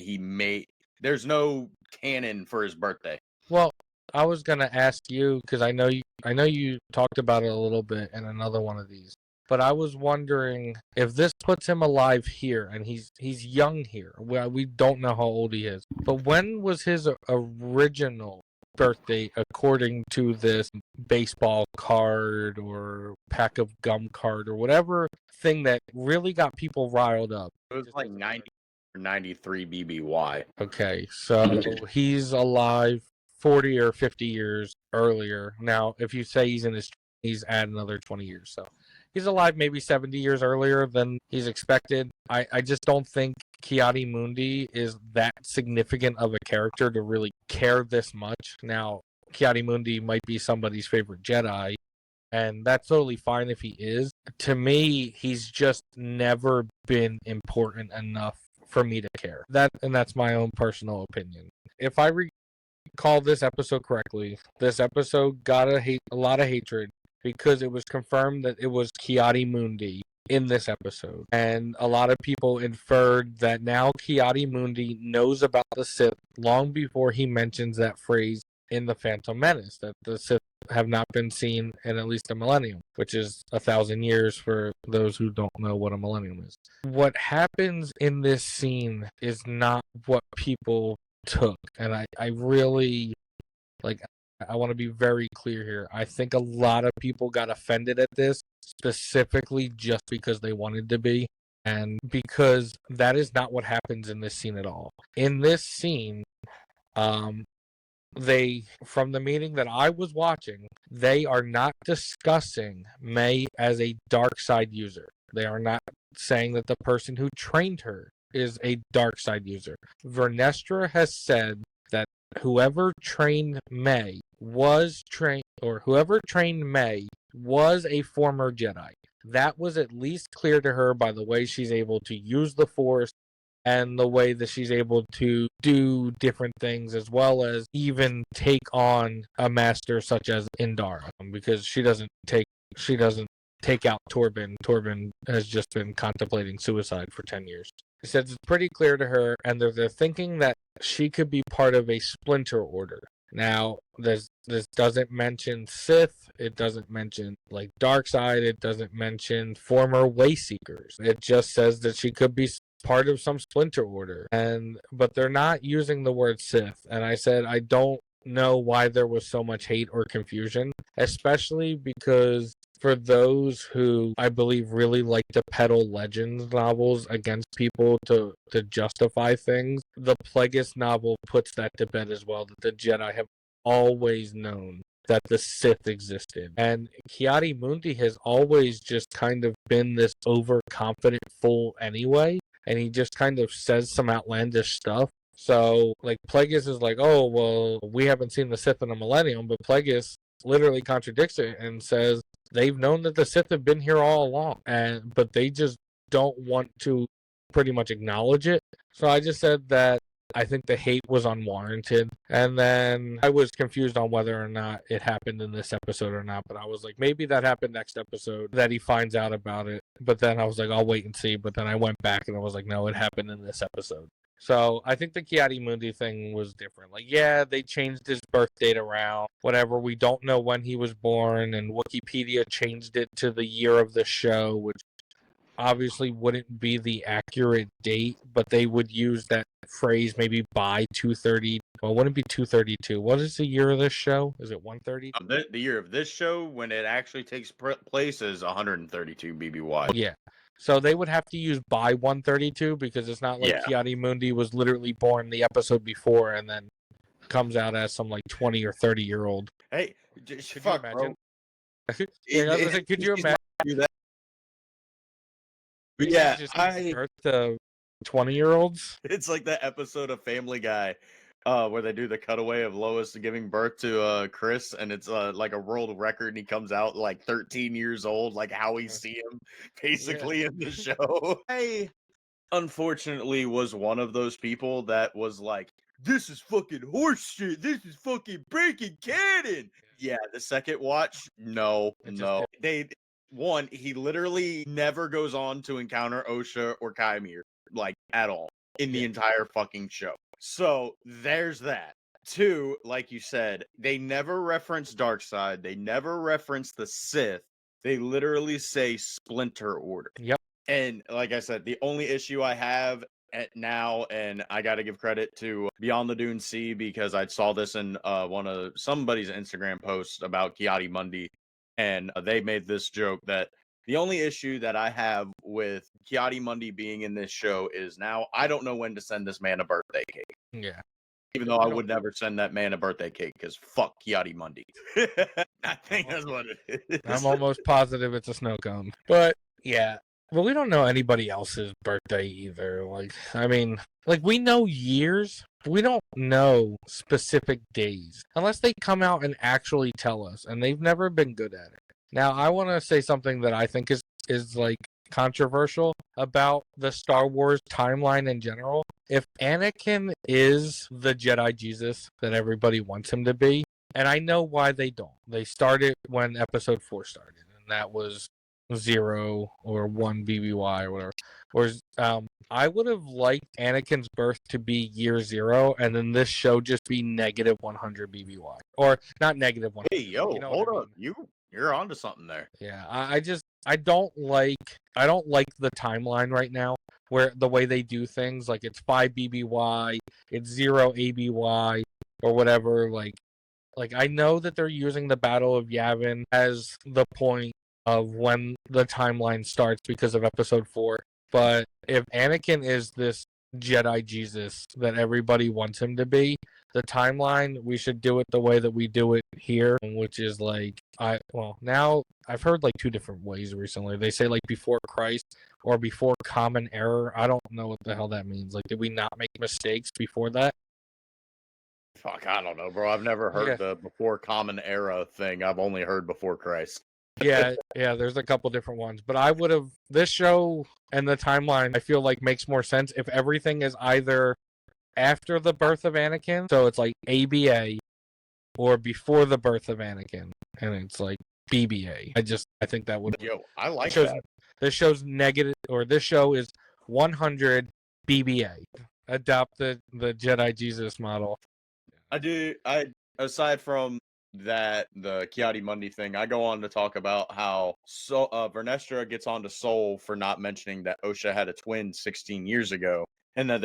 there's no canon for his birthday. Well, I was gonna ask you because I know you talked about it a little bit in another one of these, but I was wondering if this puts him alive here, and he's young here. We don't know how old he is, but when was his original birthday according to this baseball card or pack of gum card or whatever thing that really got people riled up? It was like 90 or 93 BBY. Okay, so he's alive 40 or 50 years earlier. Now, if you say he's in his 20s, add another 20 years. So he's alive maybe 70 years earlier than he's expected. I just don't think Ki-Adi-Mundi is that significant of a character to really care this much. Now, Ki-Adi-Mundi might be somebody's favorite Jedi, and that's totally fine if he is. To me, he's just never been important enough for me to care. That's my own personal opinion. If I recall this episode correctly, this episode got a lot of hatred because it was confirmed that it was Ki-Adi-Mundi in this episode. And a lot of people inferred that now Ki-Adi-Mundi knows about the Sith long before he mentions that phrase in The Phantom Menace, that the Sith have not been seen in at least a millennium, which is 1,000 years for those who don't know what a millennium is. What happens in this scene is not what people took, and I really, like, I want to be very clear here. I think a lot of people got offended at this, specifically just because they wanted to be, and because that is not what happens in this scene at all. In this scene, from the meeting that I was watching, they are not discussing May as a dark side user. They are not saying that the person who trained her is a dark side user. Vernestra has said that whoever trained May was a former Jedi. That was at least clear to her by the way she's able to use the Force and the way that she's able to do different things, as well as even take on a master such as Indara, because she doesn't take out Torben. Torben has just been contemplating suicide for 10 years. He says it's pretty clear to her, and they're thinking that she could be part of a splinter order. Now, this doesn't mention Sith, it doesn't mention like Darkseid, it doesn't mention former Wayseekers. It just says that she could be part of some splinter order, but they're not using the word Sith. And I said I don't know why there was so much hate or confusion, especially because for those who I believe really like to peddle Legends novels against people to justify things, the Plagueis novel puts that to bed as well, that the Jedi have always known that the Sith existed. And Ki-Adi-Mundi has always just kind of been this overconfident fool anyway, and he just kind of says some outlandish stuff. So, like, Plagueis is like, oh, well, we haven't seen the Sith in a millennium, but Plagueis literally contradicts it and says they've known that the Sith have been here all along, but they just don't want to pretty much acknowledge it. So I just said that I think the hate was unwarranted, and then I was confused on whether or not it happened in this episode or not, but I was like, maybe that happened next episode, that he finds out about it, but then I was like, I'll wait and see, but then I went back and I was like, no, it happened in this episode. So I think the Ki-Adi-Mundi thing was different. Like, yeah, they changed his birth date around, whatever, we don't know when he was born, and Wikipedia changed it to the year of the show, which obviously wouldn't be the accurate date, but they would use that phrase maybe by 230. Well, it wouldn't be 232. What is the year of this show? Is it 130? The year of this show, when it actually takes place, is 132 BBY. Yeah. So they would have to use by 132 because it's not like Ki-Adi-Mundi was literally born the episode before and then comes out as some like 20 or 30-year-old. Hey, could fuck, you imagine? Bro. Could you imagine? Yeah, just birth to 20-year-olds. It's like that episode of Family Guy where they do the cutaway of Lois giving birth to Chris, and it's like a world record, and he comes out like 13 years old, like how we see him basically in the show. I unfortunately was one of those people that was like, this is fucking horse shit, this is fucking breaking canon. Yeah, the second watch, no. He literally never goes on to encounter Osha or Kymir, like, at all, in the entire fucking show. So, there's that. 2, like you said, they never reference Darkseid, they never reference the Sith, they literally say Splinter Order. Yep. And, like I said, the only issue I have now, and I gotta give credit to Beyond the Dune Sea, because I saw this in somebody's Instagram post about Ki-Adi-Mundi, and they made this joke that the only issue that I have with Ki-Adi-Mundi being in this show is now I don't know when to send this man a birthday cake. Yeah. Even though I would never send that man a birthday cake, because fuck Ki-Adi-Mundi. I think that's what it is. I'm almost positive it's a snow cone. But, yeah. Well, we don't know anybody else's birthday either. Like, I mean, like, we know years. We don't know specific days unless they come out and actually tell us, and they've never been good at it. Now, I want to say something that I think is like controversial about the Star Wars timeline in general. If Anakin is the Jedi Jesus that everybody wants him to be, and I know why they don't. They started when Episode 4 started, and that was 0 or 1 BBY or whatever. Whereas I would have liked Anakin's birth to be year 0, and then this show just be negative 100 BBY, or not negative 100. Hey, yo, you know hold on, you're onto something there. Yeah, I don't like the timeline right now, where the way they do things, like it's 5 BBY, it's 0 ABY, or whatever. Like I know that they're using the Battle of Yavin as the point of when the timeline starts because of Episode 4. But if Anakin is this Jedi Jesus that everybody wants him to be, the timeline, we should do it the way that we do it here, which is like, now I've heard like 2 different ways recently. They say like before Christ or before Common Error. I don't know what the hell that means. Like, did we not make mistakes before that? Fuck, I don't know, bro. I've never heard the before Common Era thing. I've only heard before Christ. yeah, there's a couple different ones. But I would have, this show and the timeline, I feel like makes more sense if everything is either after the birth of Anakin, so it's like ABA, or before the birth of Anakin, and it's like BBA. I think that would. Yo, I like Show's, that. this show's negative, or this show is 100 BBA. Adopt the Jedi Jesus model. Aside from that, the Kiadi Mundi thing, I go on to talk about how Vernestra gets on to Soul for not mentioning that Osha had a twin 16 years ago, and that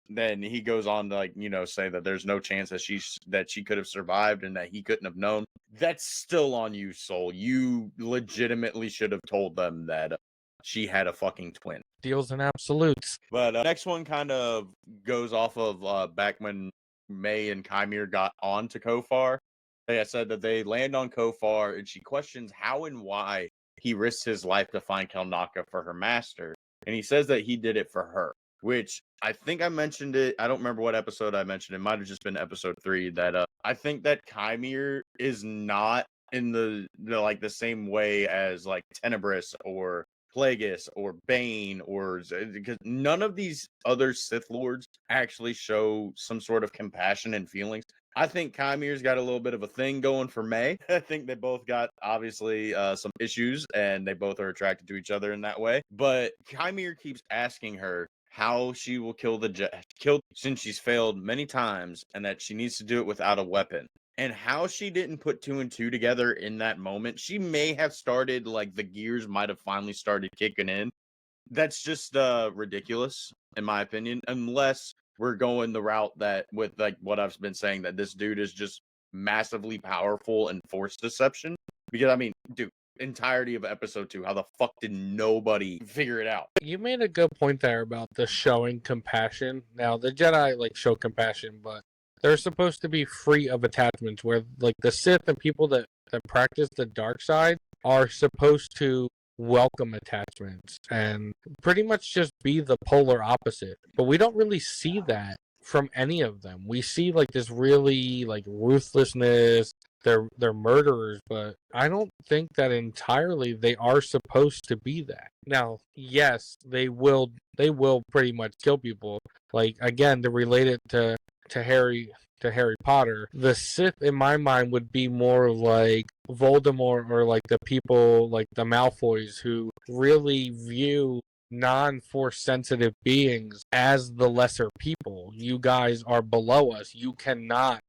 then he goes on to, like, say that there's no chance that she could have survived and that he couldn't have known. That's still on you, Soul. You legitimately should have told them that she had a fucking twin. Deals and absolutes. But next one kind of goes off of back when May and Kymir got on to Kofar. They said that they land on Kofar, and she questions how and why he risked his life to find Kelnaka for her master. And he says that he did it for her, which I think I mentioned it. I don't remember what episode I mentioned. It might have just been episode 3 that I think that Kymir is not in the like the same way as like Tenebris or Plagueis or Bane, or because none of these other Sith Lords actually show some sort of compassion and feelings. I think Kymir's got a little bit of a thing going for May. I think they both got obviously some issues, and they both are attracted to each other in that way. But Kymir keeps asking her how she will kill since she's failed many times, and that she needs to do it without a weapon. And how she didn't put 2 and 2 together in that moment. She may have started, like, the gears might have finally started kicking in. That's just ridiculous, in my opinion, unless we're going the route that with, like, what I've been saying, that this dude is just massively powerful and force deception. Because, I mean, dude, entirety of episode 2, how the fuck did nobody figure it out? You made a good point there about the showing compassion. Now, the Jedi, like, show compassion, but they're supposed to be free of attachments, where like the Sith and people that practice the dark side are supposed to welcome attachments and pretty much just be the polar opposite. But we don't really see that from any of them. We see like this really like ruthlessness. They're murderers, but I don't think that entirely they are supposed to be that. Now, yes, they will pretty much kill people. Like, again, to relate it to Harry Potter, the Sith in my mind would be more like Voldemort, or like the people like the Malfoys who really view non-force sensitive beings as the lesser people. You guys are below us. You cannot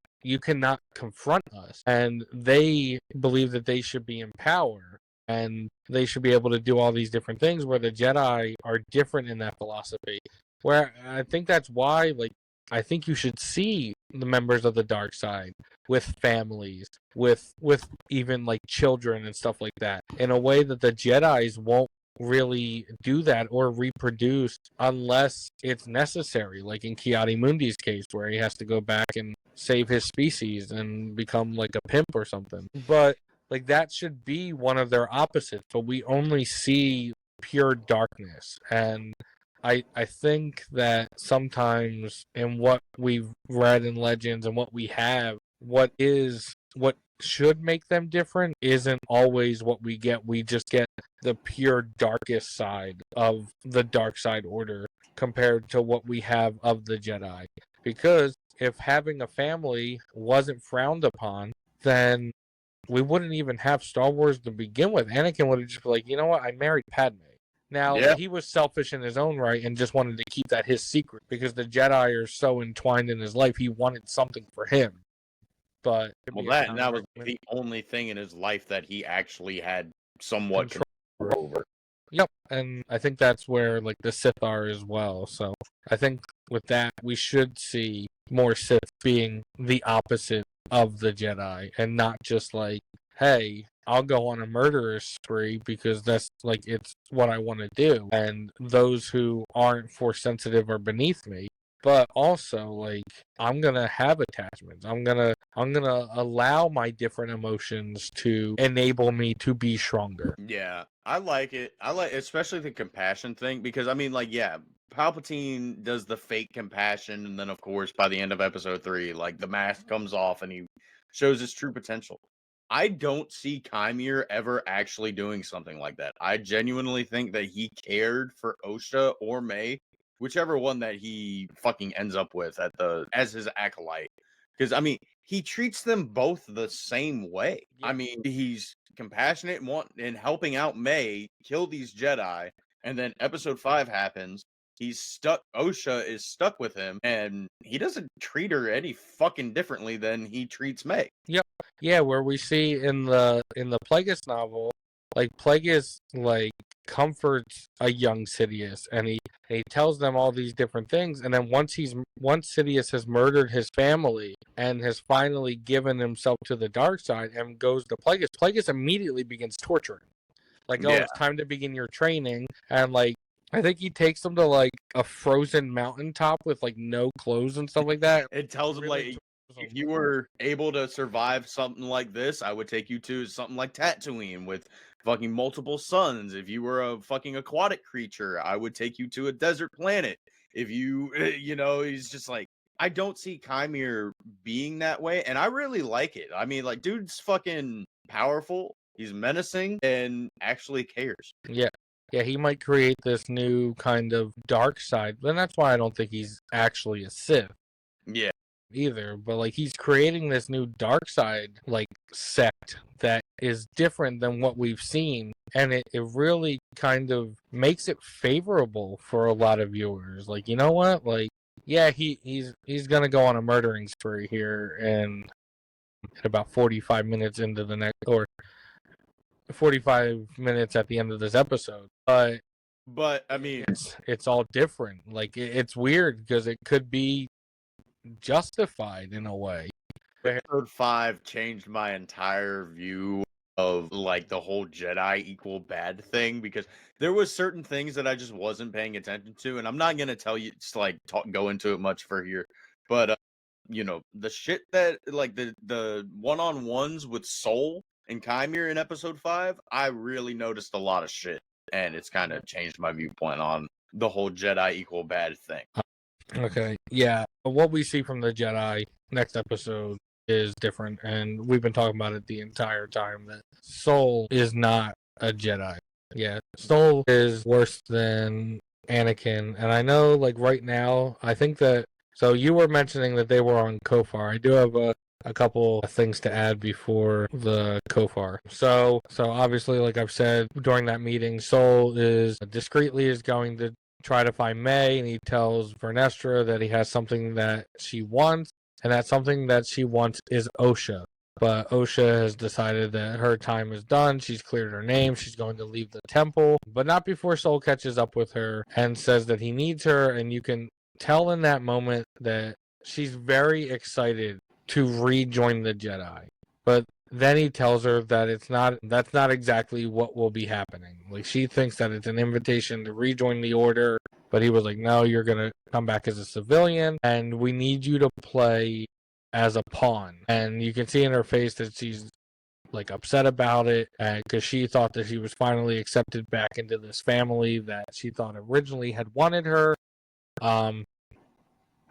confront us. And they believe that they should be in power and they should be able to do all these different things, where the Jedi are different in that philosophy. Where I think that's why, like, I think you should see the members of the dark side with families, with even like children and stuff like that, in a way that the Jedis won't really do that or reproduce unless it's necessary, like in Kiadi Mundi's case, where he has to go back and save his species and become like a pimp or something. But like that should be one of their opposites, but we only see pure darkness. And I think that sometimes in what we've read in Legends and what we have, what should make them different isn't always what we get. We just get the pure darkest side of the dark side order compared to what we have of the Jedi. Because if having a family wasn't frowned upon, then we wouldn't even have Star Wars to begin with. Anakin would have just been like, you know what, I married Padme. Now, he was selfish in his own right and just wanted to keep that his secret because the Jedi are so entwined in his life. He wanted something for him. But that was the only thing in his life that he actually had somewhat control over. Yep, and I think that's where like the Sith are as well. So I think with that, we should see more Sith being the opposite of the Jedi, and not just like, hey, I'll go on a murderous spree because that's like it's what I want to do, and those who aren't force sensitive are beneath me. But also, like, I'm gonna have attachments. I'm gonna allow my different emotions to enable me to be stronger. Yeah, I like it. I like especially the compassion thing, because I mean, like, yeah, Palpatine does the fake compassion, and then of course by the end of episode 3, like the mask comes off and he shows his true potential. I don't see Kymir ever actually doing something like that. I genuinely think that he cared for Osha or May, whichever one that he fucking ends up with as his acolyte. Because, I mean, he treats them both the same way. Yeah. I mean, he's compassionate and helping out May kill these Jedi. And then episode 5 happens. He's stuck. Osha is stuck with him, and he doesn't treat her any fucking differently than he treats May. Yeah, where we see in the Plagueis novel, like Plagueis like comforts a young Sidious, and he tells them all these different things, and then once Sidious has murdered his family and has finally given himself to the dark side and goes to Plagueis immediately begins torturing. Like, oh, Yeah. it's time to begin your training, and like I think he takes them to like a frozen mountaintop with like no clothes and stuff like that. It tells him, Really like, if you were able to survive something like this, I would take you to something like Tatooine with fucking multiple suns. If you were a fucking aquatic creature, I would take you to a desert planet. If you, he's just like, I don't see Kymir being that way, and I really like it. I mean, like, dude's fucking powerful, he's menacing, and actually cares. Yeah, he might create this new kind of dark side, and that's why I don't think he's actually a Sith. Yeah. Either, but like he's creating this new dark side like sect that is different than what we've seen, and it really kind of makes it favorable for a lot of viewers. Like, you know what, like, yeah, he's gonna go on a murdering spree here, and at about 45 minutes into the next, or 45 minutes at the end of this episode, but I mean, it's all different. Like, it's weird because it could be justified in a way. Episode 5 changed my entire view of like the whole Jedi equal bad thing, because there was certain things that I just wasn't paying attention to, and I'm not gonna tell you, just like go into it much for here, but the shit that like the one-on-ones with Soul and Kymir in episode 5, I really noticed a lot of shit, and it's kind of changed my viewpoint on the whole Jedi equal bad thing. Okay, yeah. What we see from the Jedi next episode is different, and we've been talking about it the entire time, that Soul is not a Jedi. Yeah, Soul is worse than Anakin, and I know, like, right now, I think that, so you were mentioning that they were on Kofar. I do have a couple of things to add before the Kofar. So obviously, like I've said during that meeting, Soul is going to try to find May, and he tells Vernestra that he has something that she wants, and that something that she wants is Osha. But Osha has decided that her time is done. She's cleared her name. She's going to leave the temple, but not before Soul catches up with her and says that he needs her, and you can tell in that moment that she's very excited to rejoin the Jedi. But then he tells her that that's not exactly what will be happening. Like, she thinks that it's an invitation to rejoin the Order, but he was like, no, you're going to come back as a civilian, and we need you to play as a pawn. And you can see in her face that she's like upset about it, because she thought that she was finally accepted back into this family that she thought originally had wanted her. And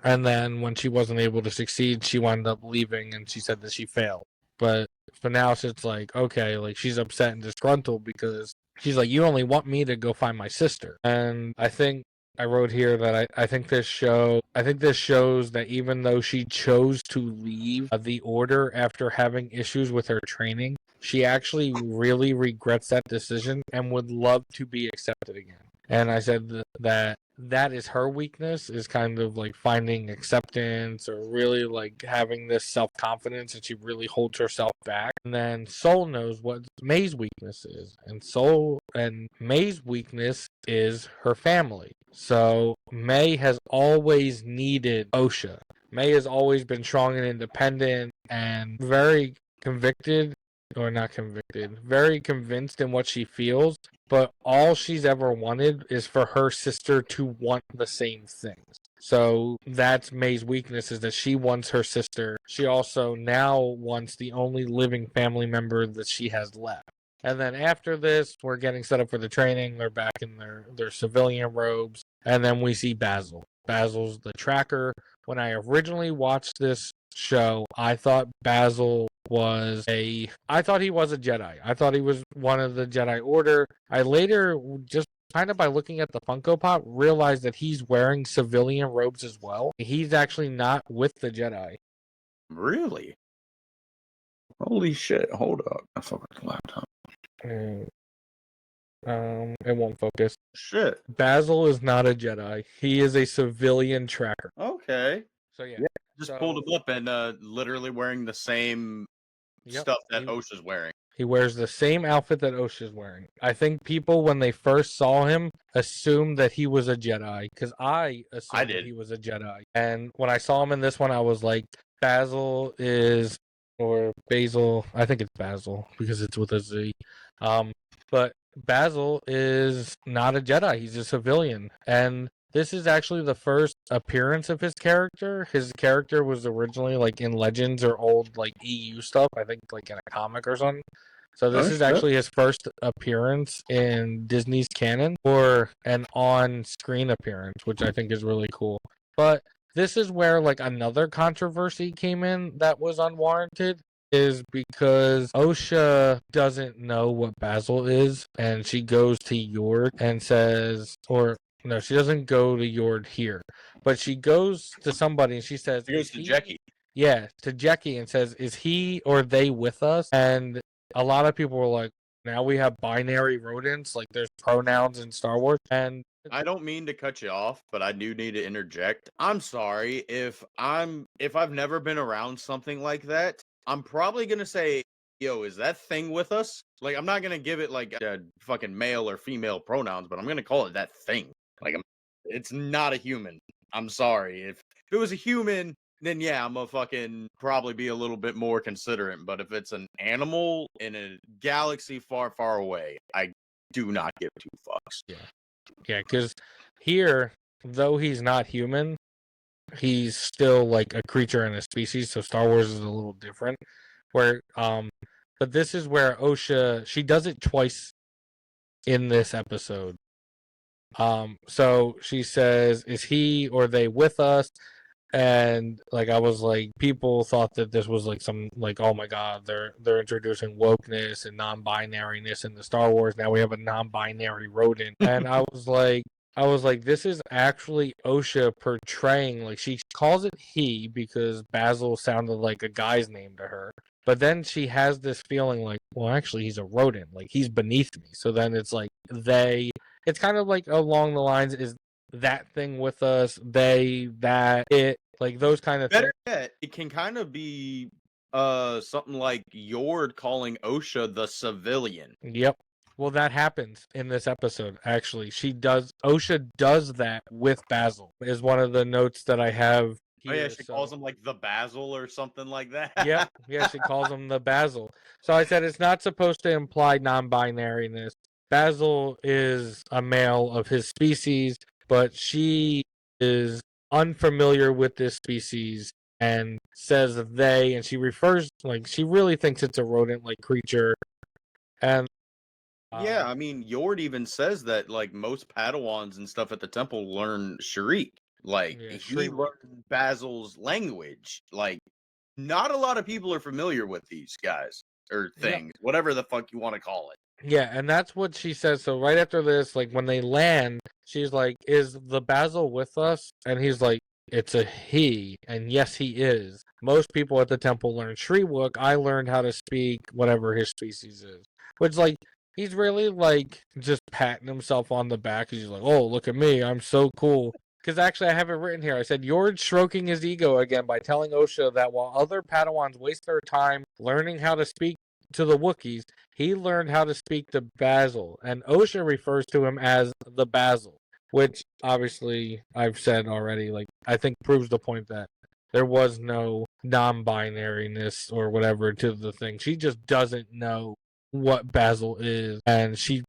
then when she wasn't able to succeed, she wound up leaving, and she said that she failed. But for now, it's like, okay, like, she's upset and disgruntled because she's like, you only want me to go find my sister. And I think I wrote here that I think this shows that even though she chose to leave the Order after having issues with her training, she actually really regrets that decision and would love to be accepted again. And I said that is her weakness, is kind of like finding acceptance, or really like having this self-confidence, and she really holds herself back. And then Soul knows what May's weakness is, and May's weakness is her family. So May has always needed Osha. May has always been strong and independent and very very convinced in what she feels, but all she's ever wanted is for her sister to want the same things. So that's May's weakness, is that she wants her sister. She also now wants the only living family member that she has left. And then after this, we're getting set up for the training. They're back in their civilian robes, and then we see Basil. Basil's the tracker. When I originally watched this show, I thought Basil I thought he was a Jedi. I thought he was one of the Jedi Order. I later, just kind of by looking at the Funko Pop, realized that he's wearing civilian robes as well. He's actually not with the Jedi. Really? Holy shit! Hold up, I forgot the laptop. It won't focus. Shit. Basil is not a Jedi. He is a civilian tracker. Okay. So yeah. Just pulled him up and literally wearing the same stuff that OSHA's wearing. He wears the same outfit that OSHA's wearing. I think people, when they first saw him, assumed that he was a Jedi, because I assumed that he was a Jedi. And when I saw him in this one, I was like, Basil is, or Basil, I think it's Basil, because it's with a Z. But Basil is not a Jedi. He's a civilian. And this is actually the first appearance of his character. His character was originally like in Legends or old like EU stuff, I think like in a comic or something. So this is actually his first appearance in Disney's canon, or an on-screen appearance, which I think is really cool. But this is where like another controversy came in that was unwarranted, is because OSHA doesn't know what Basil is, and she goes to Yord and says, or no, she doesn't go to Yord here, but she goes to somebody and she says, She goes to Jackie. Yeah, to Jackie, and says, is he or they with us? And a lot of people were like, now we have binary rodents, like there's pronouns in Star Wars. And I don't mean to cut you off, but I do need to interject. I'm sorry if I've never been around something like that. I'm probably gonna say, yo, is that thing with us? Like, I'm not gonna give it like fucking male or female pronouns, but I'm gonna call it that thing. Like, it's not a human. I'm sorry. If it was a human, then yeah, I'm gonna fucking probably be a little bit more considerate. But if it's an animal in a galaxy far, far away, I do not give two fucks. Yeah, because here, though he's not human, he's still like a creature in a species. So Star Wars is a little different. But this is where OSHA, she does it twice in this episode. So she says, "Is he or they with us?" And like I was like, people thought that this was like some like, oh my god, they're introducing wokeness and non-binariness in the Star Wars. Now we have a non-binary rodent, and I was like, this is actually OSHA portraying, like she calls it he because Basil sounded like a guy's name to her. But then she has this feeling like, well, actually, he's a rodent. Like, he's beneath me. So then it's like it's kind of like along the lines, is that thing with us, they, that, it, like those kind of Better yet, it can kind of be something like Yord calling OSHA the civilian. Yep. Well, that happens in this episode, actually. OSHA does that with Basil, is one of the notes that I have here. Oh yeah, she calls him like the Basil or something like that. Yep. Yeah, she calls him the Basil. So I said it's not supposed to imply non-binariness. Basil is a male of his species, but she is unfamiliar with this species and says they, and she refers, like, she really thinks it's a rodent-like creature. And yeah, I mean, Yord even says that like most Padawans and stuff at the temple learn Sharik. Like he learned Basil's language. Like, not a lot of people are familiar with these guys or things, whatever the fuck you want to call it. Yeah, and that's what she says. So right after this, like when they land, she's like, "Is the Basil with us?" And he's like, "It's a he." And yes, he is. Most people at the temple learn Shriwook. I learned how to speak whatever his species is. Which, like, he's really like just patting himself on the back. He's like, "Oh, look at me, I'm so cool." Because actually, I have it written here. I said, "Yord stroking his ego again by telling OSHA that while other Padawans waste their time learning how to speak to the Wookiees, he learned how to speak to Basil." And OSHA refers to him as the Basil, which obviously I've said already, like, I think proves the point that there was no non-binariness or whatever to the thing. She just doesn't know what Basil is, and she's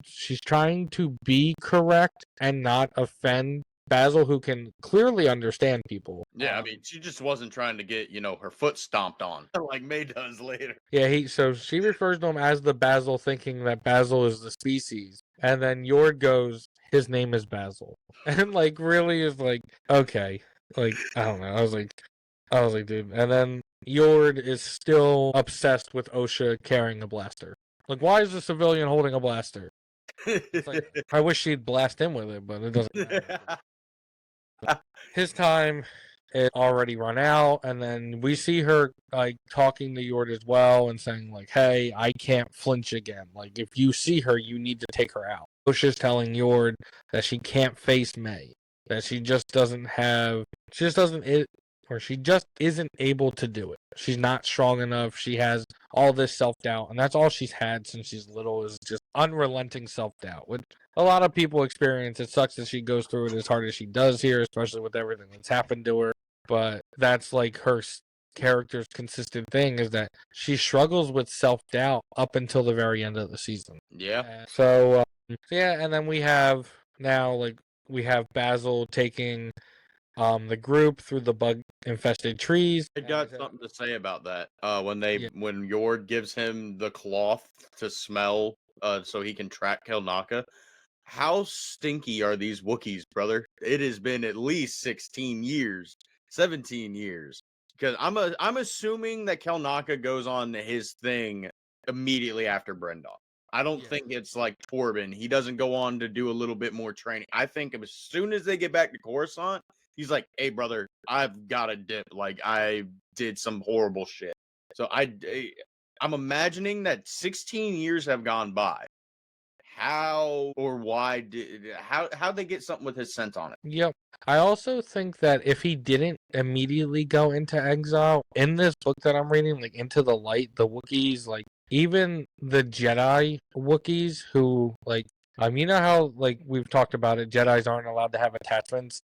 trying to be correct and not offend Basil, who can clearly understand people. Yeah, I mean, she just wasn't trying to get, her foot stomped on like May does later. Yeah, so she refers to him as the Basil, thinking that Basil is the species. And then Yord goes, his name is Basil. And like really is like, okay. Like, I don't know. I was like, dude. And then Yord is still obsessed with OSHA carrying a blaster. Like, why is a civilian holding a blaster? It's like, I wish she'd blast him with it, but it doesn't matter. His time is already run out, and then we see her like talking to Yord as well and saying like, "Hey, I can't flinch again. Like, if you see her, you need to take her out." Osha's telling Yord that she can't face May, that she just doesn't have, she just doesn't, or she just isn't able to do it. She's not strong enough. She has all this self-doubt, and that's all she's had since she's little, is just unrelenting self-doubt, which a lot of people experience. It sucks that she goes through it as hard as she does here, especially with everything that's happened to her. But that's like her character's consistent thing, is that she struggles with self-doubt up until the very end of the season. Yeah. So and then we have Basil taking the group through the bug infested trees. I got something to say about that. When Yord gives him the cloth to smell, so he can track Kelnaka. How stinky are these Wookiees, brother? It has been at least 16 years, 17 years. Because I'm assuming that Kelnaka goes on his thing immediately after Brendon. I don't think it's like Torben. He doesn't go on to do a little bit more training. I think as soon as they get back to Coruscant, he's like, "Hey, brother, I've got a dip. Like, I did some horrible shit." So I'm imagining that 16 years have gone by. How or why how they get something with his scent on it? Yep. I also think that if he didn't immediately go into exile, in this book that I'm reading, like Into the Light, the Wookiees, like even the Jedi Wookiees who like you know how like we've talked about it, Jedis aren't allowed to have attachments.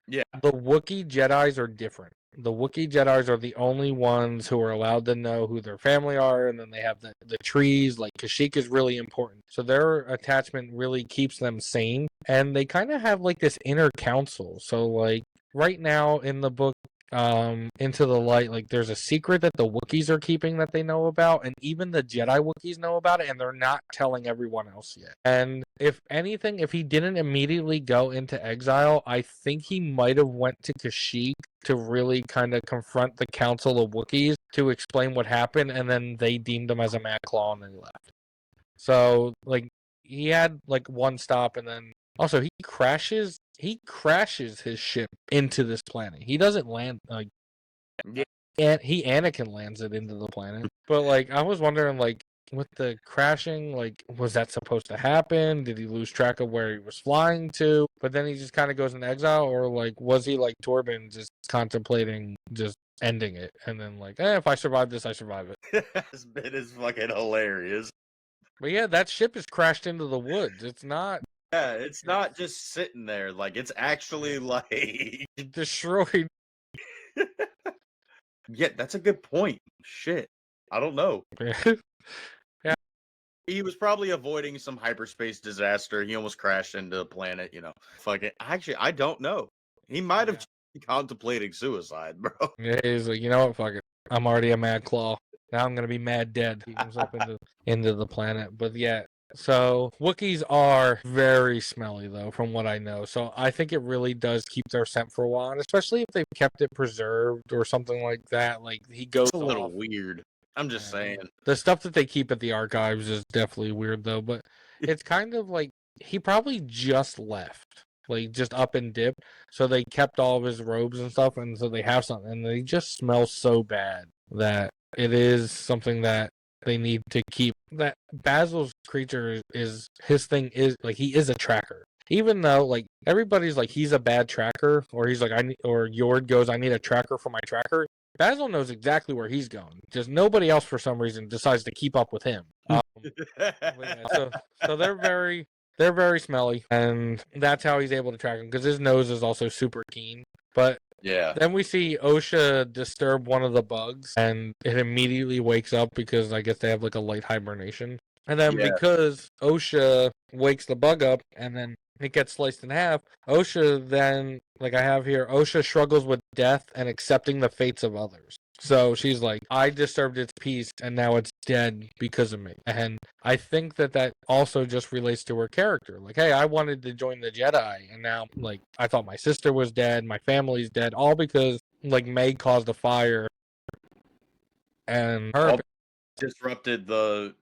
Yeah. The Wookiee Jedis are different. The Wookiee Jedis are the only ones who are allowed to know who their family are, and then they have the trees. Like, Kashyyyk is really important. So their attachment really keeps them sane, and they kind of have, like, this inner council. So, like, right now in the book, Into the Light, like, there's a secret that the Wookiees are keeping that they know about, and even the Jedi Wookiees know about it, and they're not telling everyone else yet. And if anything, if he didn't immediately go into exile, I think he might have went to Kashyyyk to really kind of confront the Council of Wookiees to explain what happened, and then they deemed him as a Mad Claw and then he left. So, like, he had, like, one stop, and then also he crashes his ship into this planet. He doesn't land, like, and Anakin lands it into the planet. But, like, I was wondering, like, with the crashing, like, was that supposed to happen? Did he lose track of where he was flying to? But then he just kind of goes into exile, or, like, was he like Torben, just contemplating just ending it, and then like, if I survive this, I survive it. This bit is fucking hilarious. But yeah, that ship is crashed into the woods. It's not. Yeah, it's not just sitting there. Like, it's actually like destroyed. Yeah, that's a good point. Shit, I don't know. Yeah, he was probably avoiding some hyperspace disaster. He almost crashed into a planet. You know, fuck it. Actually, I don't know. He might have contemplating suicide, bro. Yeah, he's like, you know what? Fuck it. I'm already a Mad Claw. Now I'm gonna be mad dead. He comes up into the planet. But yeah, so Wookiees are very smelly though, from what I know. So I think it really does keep their scent for a while, and especially if they've kept it preserved or something like that. Like he goes It's a little weird. I'm just saying. The stuff that they keep at the archives is definitely weird though, but it's kind of like he probably just left. Like just up and dipped. So they kept all of his robes and stuff, and so they have something, and they just smell so bad that it is something that they need to keep. That Basil's creature is his thing is like he is a tracker. Even though like everybody's like he's a bad tracker, or he's like or Yord goes, I need a tracker for my tracker. Basil knows exactly where he's going. Just nobody else for some reason decides to keep up with him. So they're very smelly, and that's how he's able to track him because his nose is also super keen. But yeah, then we see Osha disturb one of the bugs, and it immediately wakes up because I guess they have like a light hibernation. And then because Osha wakes the bug up, and then it gets sliced in half, Osha then, like I have here, Osha struggles with death and accepting the fates of others. So she's like, I disturbed its peace, and now it's dead because of me. And I think that also just relates to her character. Like, hey, I wanted to join the Jedi, and now, like, I thought my sister was dead, my family's dead, all because, like, May caused a fire, and her disrupted the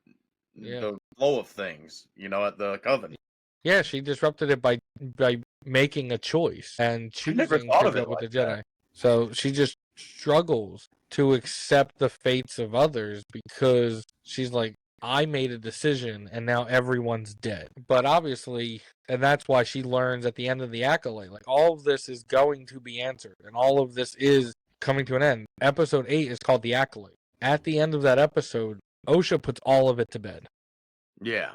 flow of things, you know, at the Coven. Yeah, she disrupted it by making a choice and choosing to go with the Jedi. So she just struggles to accept the fates of others because she's like, I made a decision and now everyone's dead. But obviously, and that's why she learns at the end of the Acolyte, like all of this is going to be answered and all of this is coming to an end. Episode 8 is called The Acolyte. At the end of that episode, Osha puts all of it to bed. Yeah.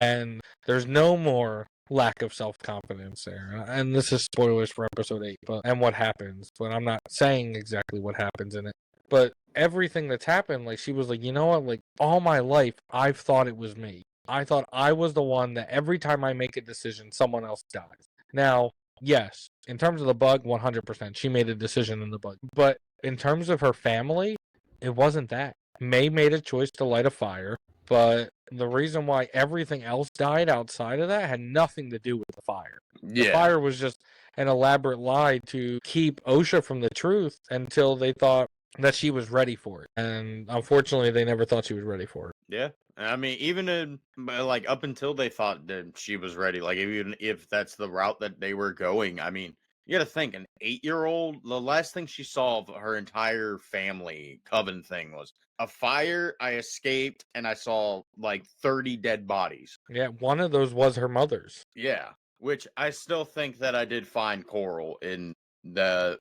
And there's no more lack of self-confidence there. And this is spoilers for episode 8 and what happens. But I'm not saying exactly what happens in it. But everything that's happened, like she was like, you know what? Like all my life, I've thought it was me. I thought I was the one that every time I make a decision, someone else dies. Now, yes, in terms of the bug, 100%. She made a decision in the bug. But in terms of her family, it wasn't that. May made a choice to light a fire, but the reason why everything else died outside of that had nothing to do with the fire. The Yeah. fire was just an elaborate lie to keep Osha from the truth until they thought that she was ready for it. And unfortunately, they never thought she was ready for it. Yeah. I mean, even in, like, up until they thought that she was ready, like, even if that's the route that they were going, I mean, you gotta think, an 8-year-old, the last thing she saw of her entire family coven thing was a fire, I escaped, and I saw, like, 30 dead bodies. Yeah, one of those was her mother's. Yeah. Which I still think that I did find Coral in that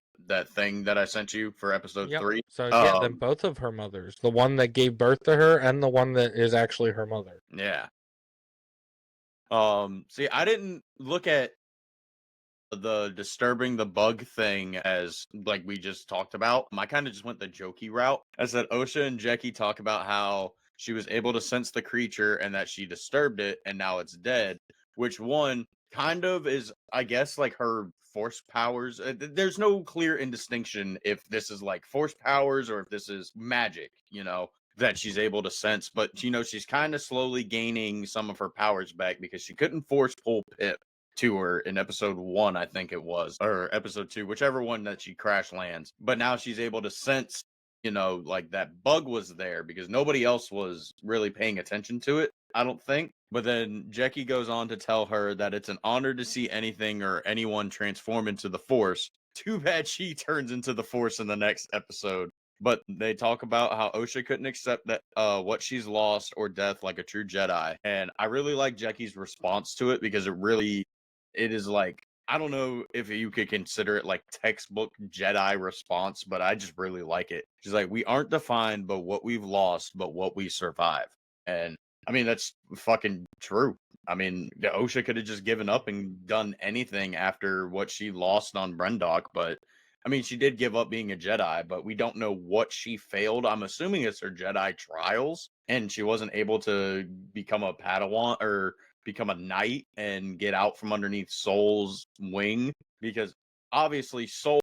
thing that I sent you for episode 3. So yeah, then both of her mothers, the one that gave birth to her and the one that is actually her mother. Yeah. See, I didn't look at the disturbing the bug thing as like we just talked about. I kind of just went the jokey route. I said Osha and Jackie talk about how she was able to sense the creature and that she disturbed it and now it's dead, which one kind of is, I guess, like her force powers. There's no clear indistinction if this is like force powers or if this is magic, that she's able to sense. But, she's kind of slowly gaining some of her powers back because she couldn't force pull Pip to her in episode 1, I think it was, or episode 2, whichever one that she crash lands. But now she's able to sense, like that bug was there because nobody else was really paying attention to it, I don't think. But then Jackie goes on to tell her that it's an honor to see anything or anyone transform into the Force. Too bad she turns into the Force in the next episode. But they talk about how Osha couldn't accept that what she's lost or death like a true Jedi. And I really like Jackie's response to it because it is like, I don't know if you could consider it like textbook Jedi response, but I just really like it. She's like, we aren't defined by what we've lost, but what we survive. And I mean, that's fucking true. I mean, Osha could have just given up and done anything after what she lost on Brendok, but I mean, she did give up being a Jedi, but we don't know what she failed. I'm assuming it's her Jedi trials, and she wasn't able to become a Padawan or become a knight and get out from underneath Soul's wing, because obviously Soul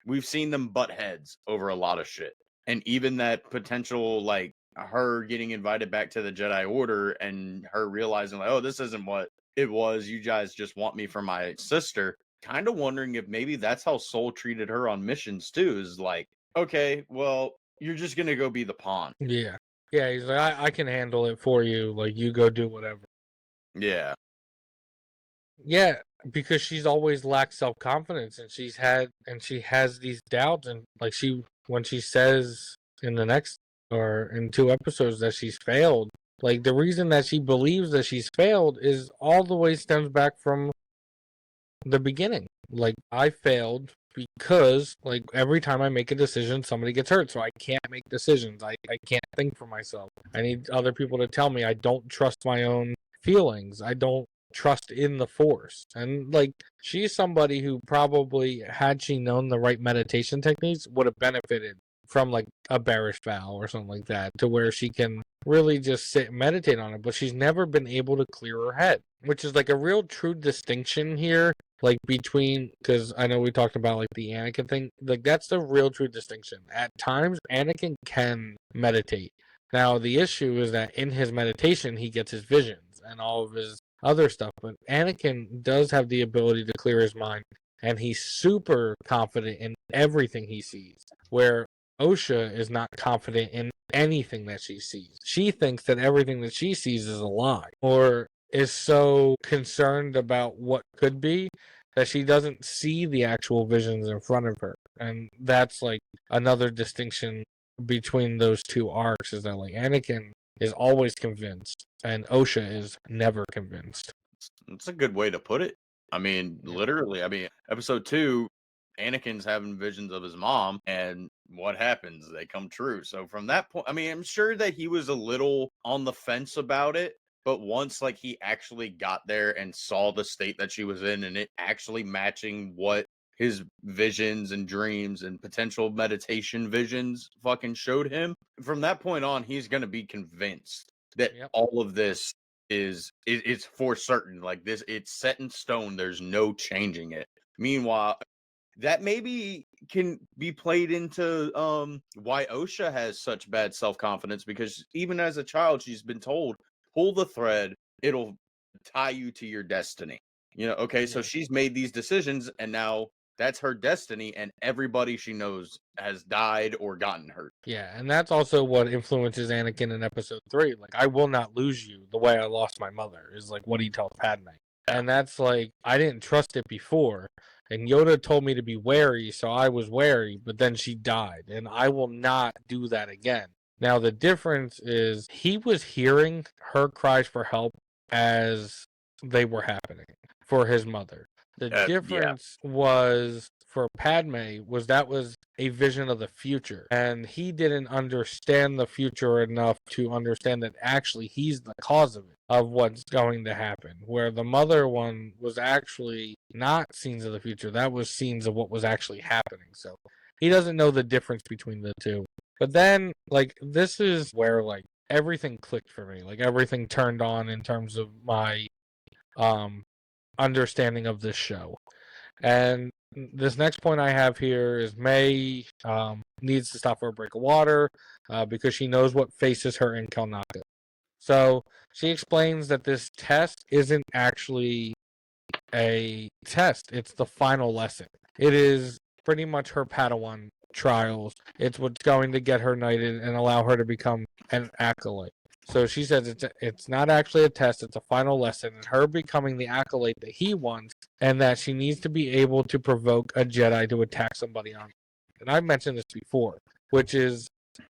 we've seen them butt heads over a lot of shit. And even that potential, like, her getting invited back to the Jedi Order and her realizing, like, oh, this isn't what it was. You guys just want me for my sister. Kind of wondering if maybe that's how Soul treated her on missions too, is like, okay, well, you're just gonna go be the pawn. Yeah. Yeah, he's like, I can handle it for you. Like, you go do whatever. Yeah. Yeah, because she's always lacked self-confidence and she has these doubts, and like when she says in the next or in 2 episodes that she's failed, like the reason that she believes that she's failed is all the way stems back from the beginning. Like, I failed because like every time I make a decision somebody gets hurt, so I can't make decisions. I can't think for myself. I need other people to tell me. I don't trust my own feelings. I don't trust in the Force. And like, she's somebody who probably, had she known the right meditation techniques, would have benefited from like a bearish vow or something like that, to where she can really just sit and meditate on it. But she's never been able to clear her head, which is like a real true distinction here, like between, because I know we talked about like the Anakin thing, like that's the real true distinction. At times Anakin can meditate. Now the issue is that in his meditation he gets his visions and all of his other stuff, but Anakin does have the ability to clear his mind, and he's super confident in everything he sees, where Osha is not confident in anything that she sees. She thinks that everything that she sees is a lie, or is so concerned about what could be that she doesn't see the actual visions in front of her. And that's like another distinction between those two arcs, is that like Anakin is always convinced and Osha is never convinced. That's a good way to put it. I mean, Yeah. literally, episode 2, Anakin's having visions of his mom, and what happens? They come true. So from that point, I mean, I'm sure that he was a little on the fence about it, but once like he actually got there and saw the state that she was in and it actually matching what his visions and dreams and potential meditation visions fucking showed him, from that point on, he's going to be convinced that Yep. all of this it's for certain. Like this, it's set in stone. There's no changing it. Meanwhile, that maybe can be played into why Osha has such bad self-confidence, because even as a child she's been told, pull the thread, it'll tie you to your destiny. Okay, so Yeah. she's made these decisions and now that's her destiny, and everybody she knows has died or gotten hurt. Yeah, and that's also what influences Anakin in episode 3. Like, I will not lose you the way I lost my mother, is like what he tells Padme. And that's like, I didn't trust it before. And Yoda told me to be wary, so I was wary, but then she died. And I will not do that again. Now, the difference is he was hearing her cries for help as they were happening for his mother. The Yeah. difference was for Padme was that was a vision of the future, and he didn't understand the future enough to understand that actually he's the cause of it, of what's going to happen. Where the mother one was actually not scenes of the future, that was scenes of what was actually happening. So he doesn't know the difference between the two. But then, like, this is where like everything clicked for me. Like everything turned on in terms of my understanding of this show. And this next point I have here is May needs to stop for a break of water because she knows what faces her in Kelnaka. So she explains that this test isn't actually a test, it's the final lesson. It is pretty much her Padawan trials. It's what's going to get her knighted and allow her to become an acolyte. So she says it's not actually a test, it's a final lesson, and her becoming the acolyte that he wants, and that she needs to be able to provoke a Jedi to attack somebody on. And I've mentioned this before, which is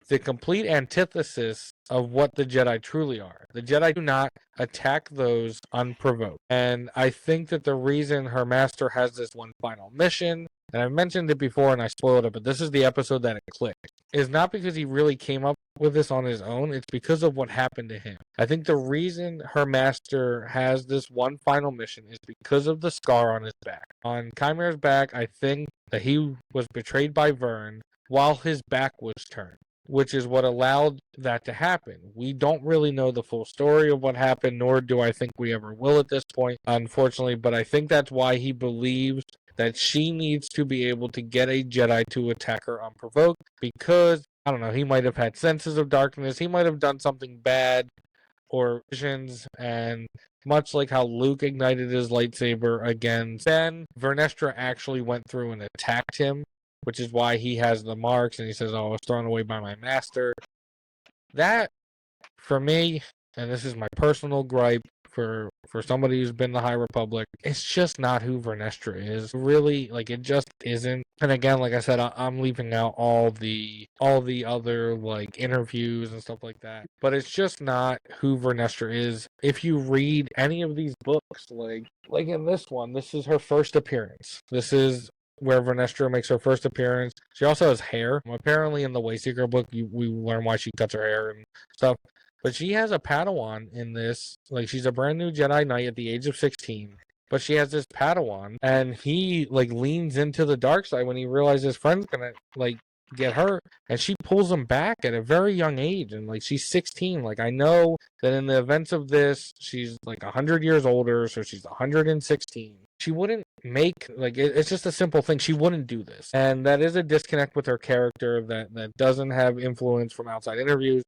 the complete antithesis of what the Jedi truly are. The Jedi do not attack those unprovoked. And I think that the reason her master has this one final mission, and I've mentioned it before and I spoiled it, but this is the episode that it clicked, is not because he really came up with this on his own. It's because of what happened to him. I think the reason her master has this one final mission is because of the scar on his back. On Chimera's back, I think that he was betrayed by Vern while his back was turned, which is what allowed that to happen. We don't really know the full story of what happened, nor do I think we ever will at this point, unfortunately, but I think that's why he believes that she needs to be able to get a Jedi to attack her unprovoked, because, I don't know, he might have had senses of darkness, he might have done something bad, or visions, and much like how Luke ignited his lightsaber against Ben, Vernestra actually went through and attacked him, which is why he has the marks, and he says, oh, I was thrown away by my master. That, for me, and this is my personal gripe for somebody who's been the High Republic, it's just not who Vernestra is. Really, like, it just isn't. And again, like I said, I'm leaving out all the other, like, interviews and stuff like that. But it's just not who Vernestra is. If you read any of these books, like in this one, this is her first appearance. This is where Vernestra makes her first appearance. She also has hair. Apparently in the Wayseeker book, we learn why she cuts her hair and stuff. But she has a Padawan in this. Like, she's a brand new Jedi Knight at the age of 16. But she has this Padawan, and he, like, leans into the dark side when he realizes his friend's gonna, like, get hurt. And she pulls him back at a very young age. And, like, she's 16. Like, I know that in the events of this, she's, like, 100 years older, so she's 116. She wouldn't make, like, it's just a simple thing. She wouldn't do this. And that is a disconnect with her character that doesn't have influence from outside interviews.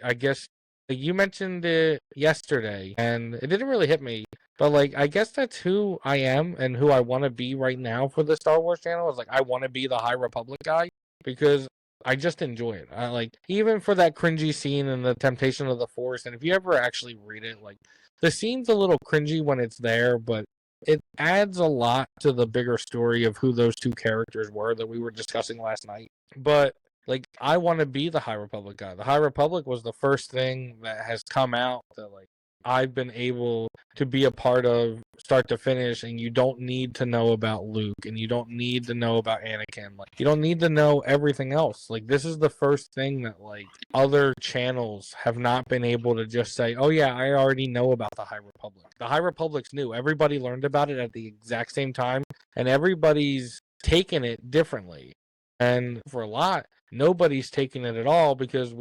I guess you mentioned it yesterday, and it didn't really hit me. But, like, I guess that's who I am and who I want to be right now for the Star Wars channel. Is like, I want to be the High Republic guy because I just enjoy it. I like, even for that cringy scene in the Temptation of the Force. And if you ever actually read it, like, the scene's a little cringy when it's there, but it adds a lot to the bigger story of who those two characters were that we were discussing last night. But like, I want to be the High Republic guy. The High Republic was the first thing that has come out that like I've been able to be a part of start to finish, and you don't need to know about Luke, and you don't need to know about Anakin. Like, you don't need to know everything else. Like, this is the first thing that like other channels have not been able to just say, oh yeah, I already know about the High Republic. The High Republic's new. Everybody learned about it at the exact same time, and everybody's taken it differently. And for a lot, nobody's taken it at all because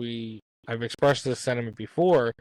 I've expressed this sentiment before.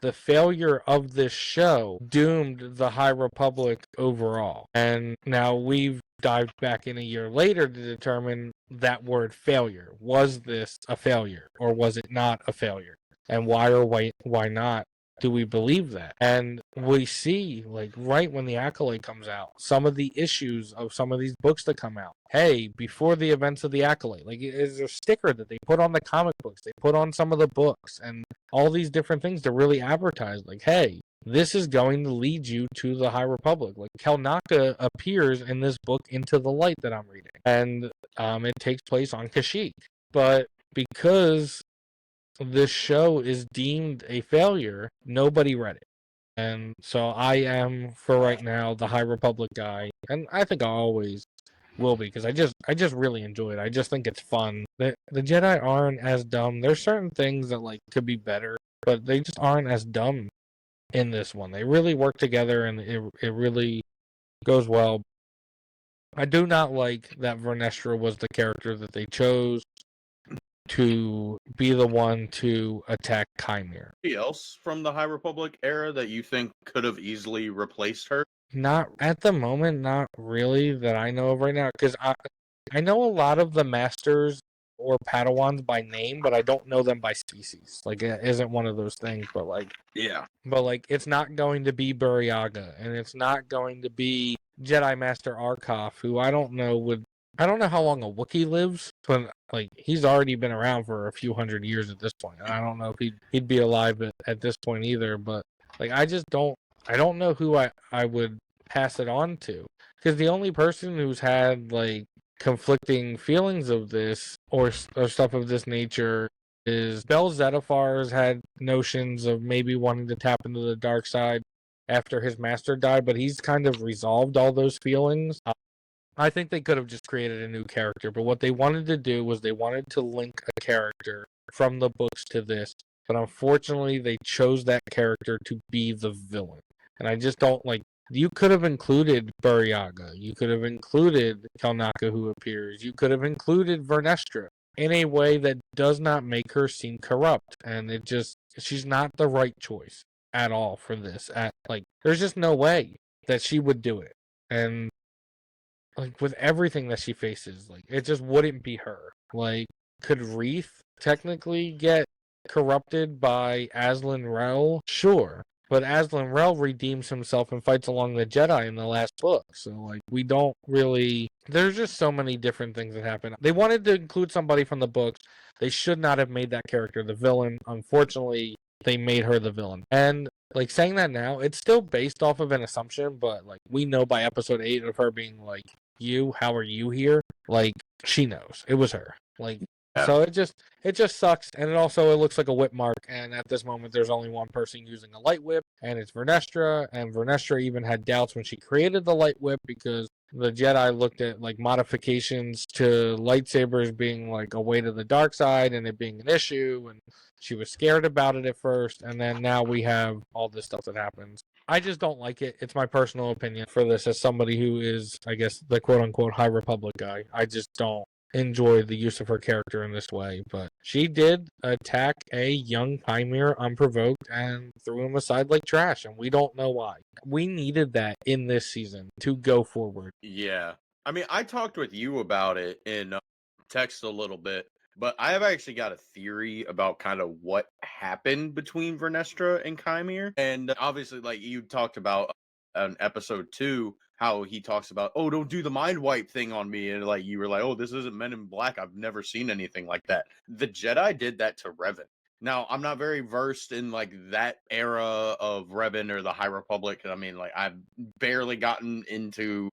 The failure of this show doomed the High Republic overall. And now we've dived back in a year later to determine that word failure. Was this a failure or was it not a failure? And why or why not do we believe that? And we see, like, right when the Acolyte comes out, some of the issues of some of these books that come out. Hey, before the events of the Acolyte, like, is a sticker that they put on the comic books, they put on some of the books, and all these different things to really advertise, like, hey, this is going to lead you to the High Republic. Like, Kelnaka appears in this book, Into the Light, that I'm reading, and it takes place on Kashyyyk. But because this show is deemed a failure, nobody read it. And so I am, for right now, the High Republic guy, and I think I always will be, because I just really enjoy it. I just think it's fun. The Jedi aren't as dumb. There's certain things that like could be better, but they just aren't as dumb in this one. They really work together, and it really goes well. I do not like that Vernestra was the character that they chose to be the one to attack Chimera. Anybody else from the High Republic era that you think could have easily replaced her? Not at the moment, not really that I know of right now, because I know a lot of the masters or Padawans by name, but I don't know them by species. Like, it isn't one of those things, but like it's not going to be Buryaga, and it's not going to be Jedi Master Arkoff, who I don't know how long a Wookiee lives, but like he's already been around for a few hundred years at this point. And I don't know if he'd be alive at this point either, but like I don't know who I would pass it on to, because the only person who's had like conflicting feelings of this or stuff of this nature is Bel Zetafar's had notions of maybe wanting to tap into the dark side after his master died, but he's kind of resolved all those feelings. I think they could have just created a new character, but what they wanted to do was they wanted to link a character from the books to this, but unfortunately they chose that character to be the villain. And I just don't like, you could have included Buryaga, you could have included Kelnaka who appears, you could have included Vernestra in a way that does not make her seem corrupt, and she's not the right choice at all for this. There's just no way that she would do it. And like with everything that she faces, like it just wouldn't be her. Like, could Wreath technically get corrupted by Aslan Rel? Sure. But Aslan Rel redeems himself and fights along the Jedi in the last book. So like we don't really, there's just so many different things that happen. They wanted to include somebody from the books. They should not have made that character the villain. Unfortunately, they made her the villain. And like saying that now, it's still based off of an assumption, but like we know by episode 8 of her being like, how are you here? Like, she knows. It was her. Like, yeah. So it just sucks. And it looks like a whip mark. And at this moment, there's only one person using a light whip, and it's Vernestra. And Vernestra even had doubts when she created the light whip, because the Jedi looked at like modifications to lightsabers being like a way to the dark side and it being an issue, and she was scared about it at first, and then now we have all this stuff that happens. I just don't like it. It's my personal opinion for this as somebody who is, I guess, the quote-unquote High Republic guy. I just don't enjoy the use of her character in this way, but she did attack a young Chimera unprovoked and threw him aside like trash, and we don't know why. We needed that in this season to go forward. Yeah. I mean, I talked with you about it in text a little bit, but I have actually got a theory about kind of what happened between Vernestra and Chimera. And obviously, like you talked about on episode 2, how he talks about, oh, don't do the mind wipe thing on me. And like you were like, oh, this isn't Men in Black. I've never seen anything like that. The Jedi did that to Revan. Now, I'm not very versed in like that era of Revan or the High Republic. I mean, like I've barely gotten into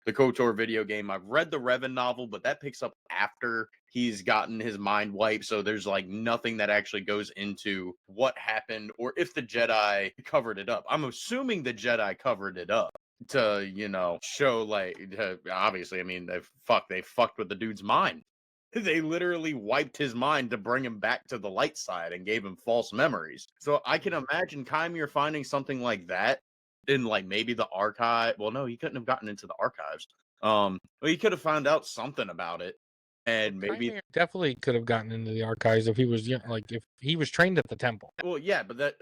the KOTOR video game. I've read the Revan novel, but that picks up after he's gotten his mind wiped. So there's like nothing that actually goes into what happened or if the Jedi covered it up. I'm assuming the Jedi covered it up to, show like, obviously, I mean, they fucked with the dude's mind. They literally wiped his mind to bring him back to the light side and gave him false memories. So I can imagine Kymir finding something like that in like maybe the archive. Well, no, he couldn't have gotten into the archives. Well, he could have found out something about it, and maybe Kymir definitely could have gotten into the archives if he was like if he was trained at the temple. well, yeah, but that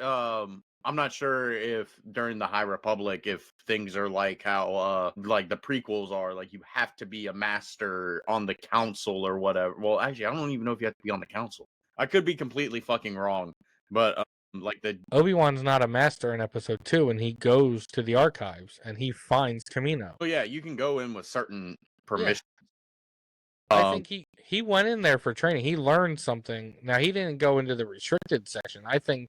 I'm not sure if during the High Republic if things are like how like the prequels are, like you have to be a master on the council or whatever. Well, actually, I don't even know if you have to be on the council. I could be completely fucking wrong, but like the Obi-Wan's not a master in episode 2, and he goes to the archives and he finds Kamino. oh yeah, you can go in with certain permissions. I think he went in there for training. He learned something. Now he didn't go into the restricted section. I think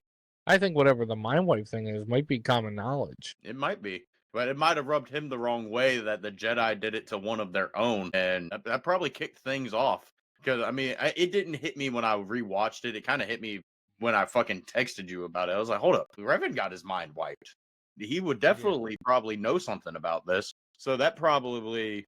whatever the mind wipe thing is might be common knowledge. It might be, but it might have rubbed him the wrong way that the Jedi did it to one of their own, and that probably kicked things off. Because I mean, it didn't hit me when I rewatched it. It kind of hit me when I fucking texted you about it. I was like, hold up, Revan got his mind wiped. He would definitely probably know something about this. So that probably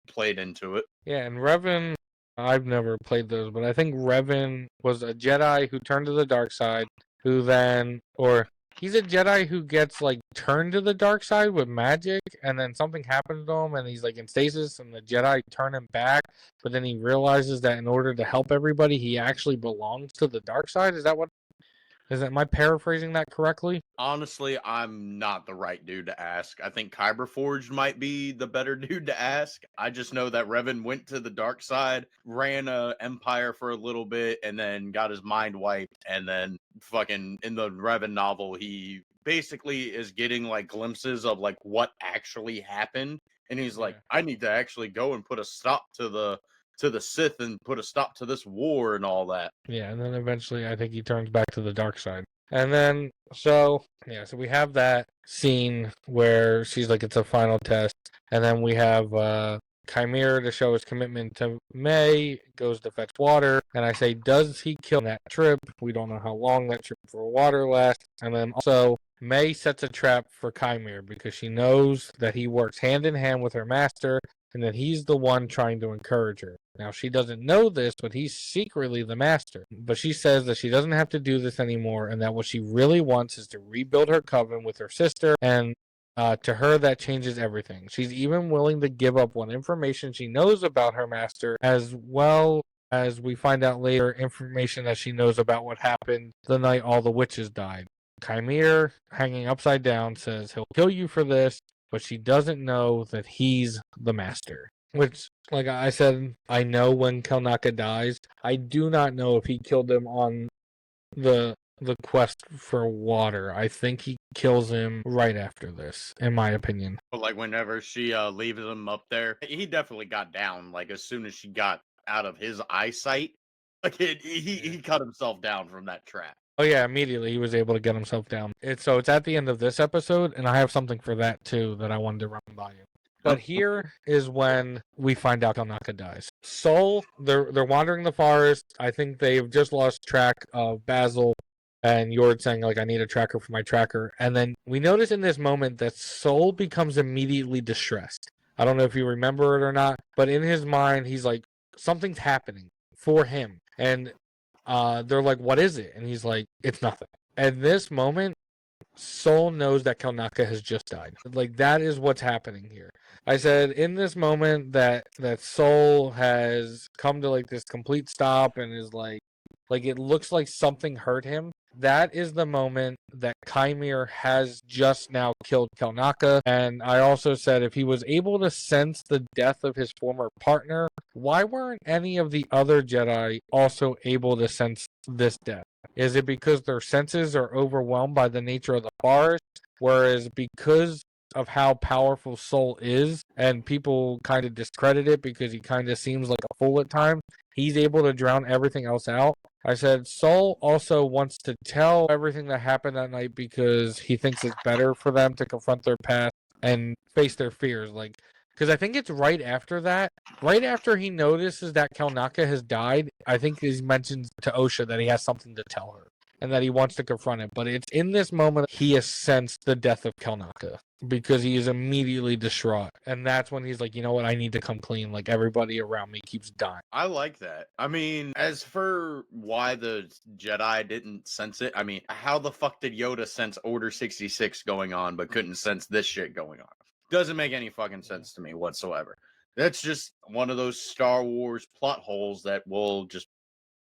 played into it. Yeah, and Revan, I've never played those, but I think Revan was a Jedi who turned to the dark side, who then, or he's a Jedi who gets like turned to the dark side with magic, and then something happens to him, and he's like in stasis, and the Jedi turn him back, but then he realizes that in order to help everybody, he actually belongs to the dark side. Am I paraphrasing that correctly? Honestly, I'm not the right dude to ask. I think Kyberforged might be the better dude to ask. I just know that Revan went to the dark side, ran a empire for a little bit, and then got his mind wiped. And then fucking in the Revan novel, he basically is getting like glimpses of like what actually happened. And he's like, I need to actually go and put a stop to the Sith and put a stop to this war and all that. Yeah, and then eventually I think he turns back to the dark side. And then, so we have that scene where she's like, it's a final test. And then we have Kymir to show his commitment to May, goes to fetch water. And I say, does he kill that trip? We don't know how long that trip for water lasts. And then also, May sets a trap for Kymir because she knows that he works hand in hand with her master and that he's the one trying to encourage her. Now, she doesn't know this, but he's secretly the master. But she says that she doesn't have to do this anymore, and that what she really wants is to rebuild her coven with her sister, and to her, that changes everything. She's even willing to give up what information she knows about her master, as well as we find out later information that she knows about what happened the night all the witches died. Kymir, hanging upside down, says he'll kill you for this, but she doesn't know that he's the master. Which, like I said, I know when Kelnaka dies. I do not know if he killed him on the quest for water. I think he kills him right after this, in my opinion. But like whenever she leaves him up there, he definitely got down. Like as soon as she got out of his eyesight, like he cut himself down from that trap. Oh yeah, immediately he was able to get himself down. It's at the end of this episode, and I have something for that too that I wanted to run by you. But here is when we find out Kelnaka dies. Soul, they're wandering the forest. I think they've just lost track of Basil, and Yord saying like, I need a tracker for my tracker. And then we notice in this moment that Soul becomes immediately distressed. I don't know if you remember it or not, but in his mind, he's like, something's happening for him. And they're like, what is it? And he's like, it's nothing. At this moment, Soul knows that Kelnaka has just died. Like, that is what's happening here. I said in this moment that Soul has come to like this complete stop and is like it looks like something hurt him. That is the moment that Kymir has just now killed Kelnaka. And I also said if he was able to sense the death of his former partner, why weren't any of the other Jedi also able to sense this death? Is it because their senses are overwhelmed by the nature of the forest? Whereas because of how powerful Soul is, and people kind of discredit it because he kind of seems like a fool at times, he's able to drown everything else out. I said Soul also wants to tell everything that happened that night because he thinks it's better for them to confront their past and face their fears. Like, because I think it's right after that, right after he notices that Kalnaka has died, I think he mentions to Osha that he has something to tell her and that he wants to confront it. But it's in this moment he has sensed the death of Kalnaka because he is immediately distraught. And that's when he's like, you know what, I need to come clean. Like, everybody around me keeps dying. I like that. I mean, as for why the Jedi didn't sense it, I mean, how the fuck did Yoda sense Order 66 going on but couldn't sense this shit going on? Doesn't make any fucking sense to me whatsoever. That's just one of those Star Wars plot holes that will just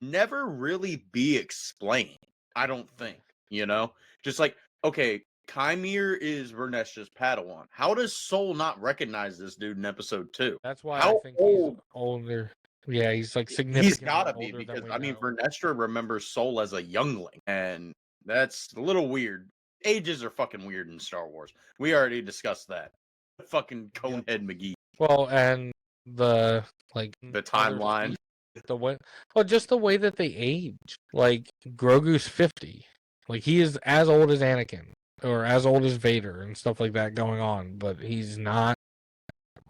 never really be explained, I don't think, you know? Just like, okay, Chimere is Vernesta's Padawan. How does Soul not recognize this dude in episode 2? That's why How I think old? he's older. Yeah, he's like significantly He's gotta be, older because than we I mean, know. Vernestra remembers Soul as a youngling, and that's a little weird. Ages are fucking weird in Star Wars. We already discussed that. Fucking Conehead McGee. Well, and the like The other timeline. the way, well, just the way that they age. Like Grogu's 50. Like he is as old as Anakin or as old as Vader and stuff like that going on, but he's not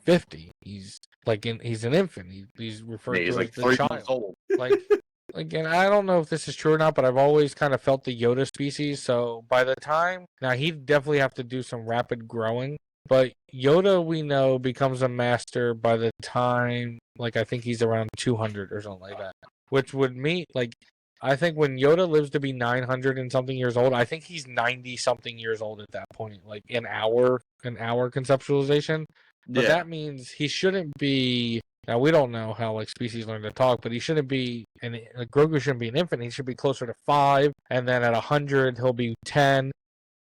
50. He's like he's an infant. He's referred Yeah, he's to like as the 3 child. months old. Like, again, I don't know if this is true or not, but I've always kind of felt the Yoda species. So by the time now, he'd definitely have to do some rapid growing. But Yoda, we know, becomes a master by the time, like, I think he's around 200 or something like that, which would mean, like, I think when Yoda lives to be 900 and something years old, I think he's 90 something years old at that point, like in our conceptualization. But that means he shouldn't be. Now we don't know how like species learn to talk, but he shouldn't be. And Grogu shouldn't be an infant. He should be closer to 5, and then at 100 he'll be 10,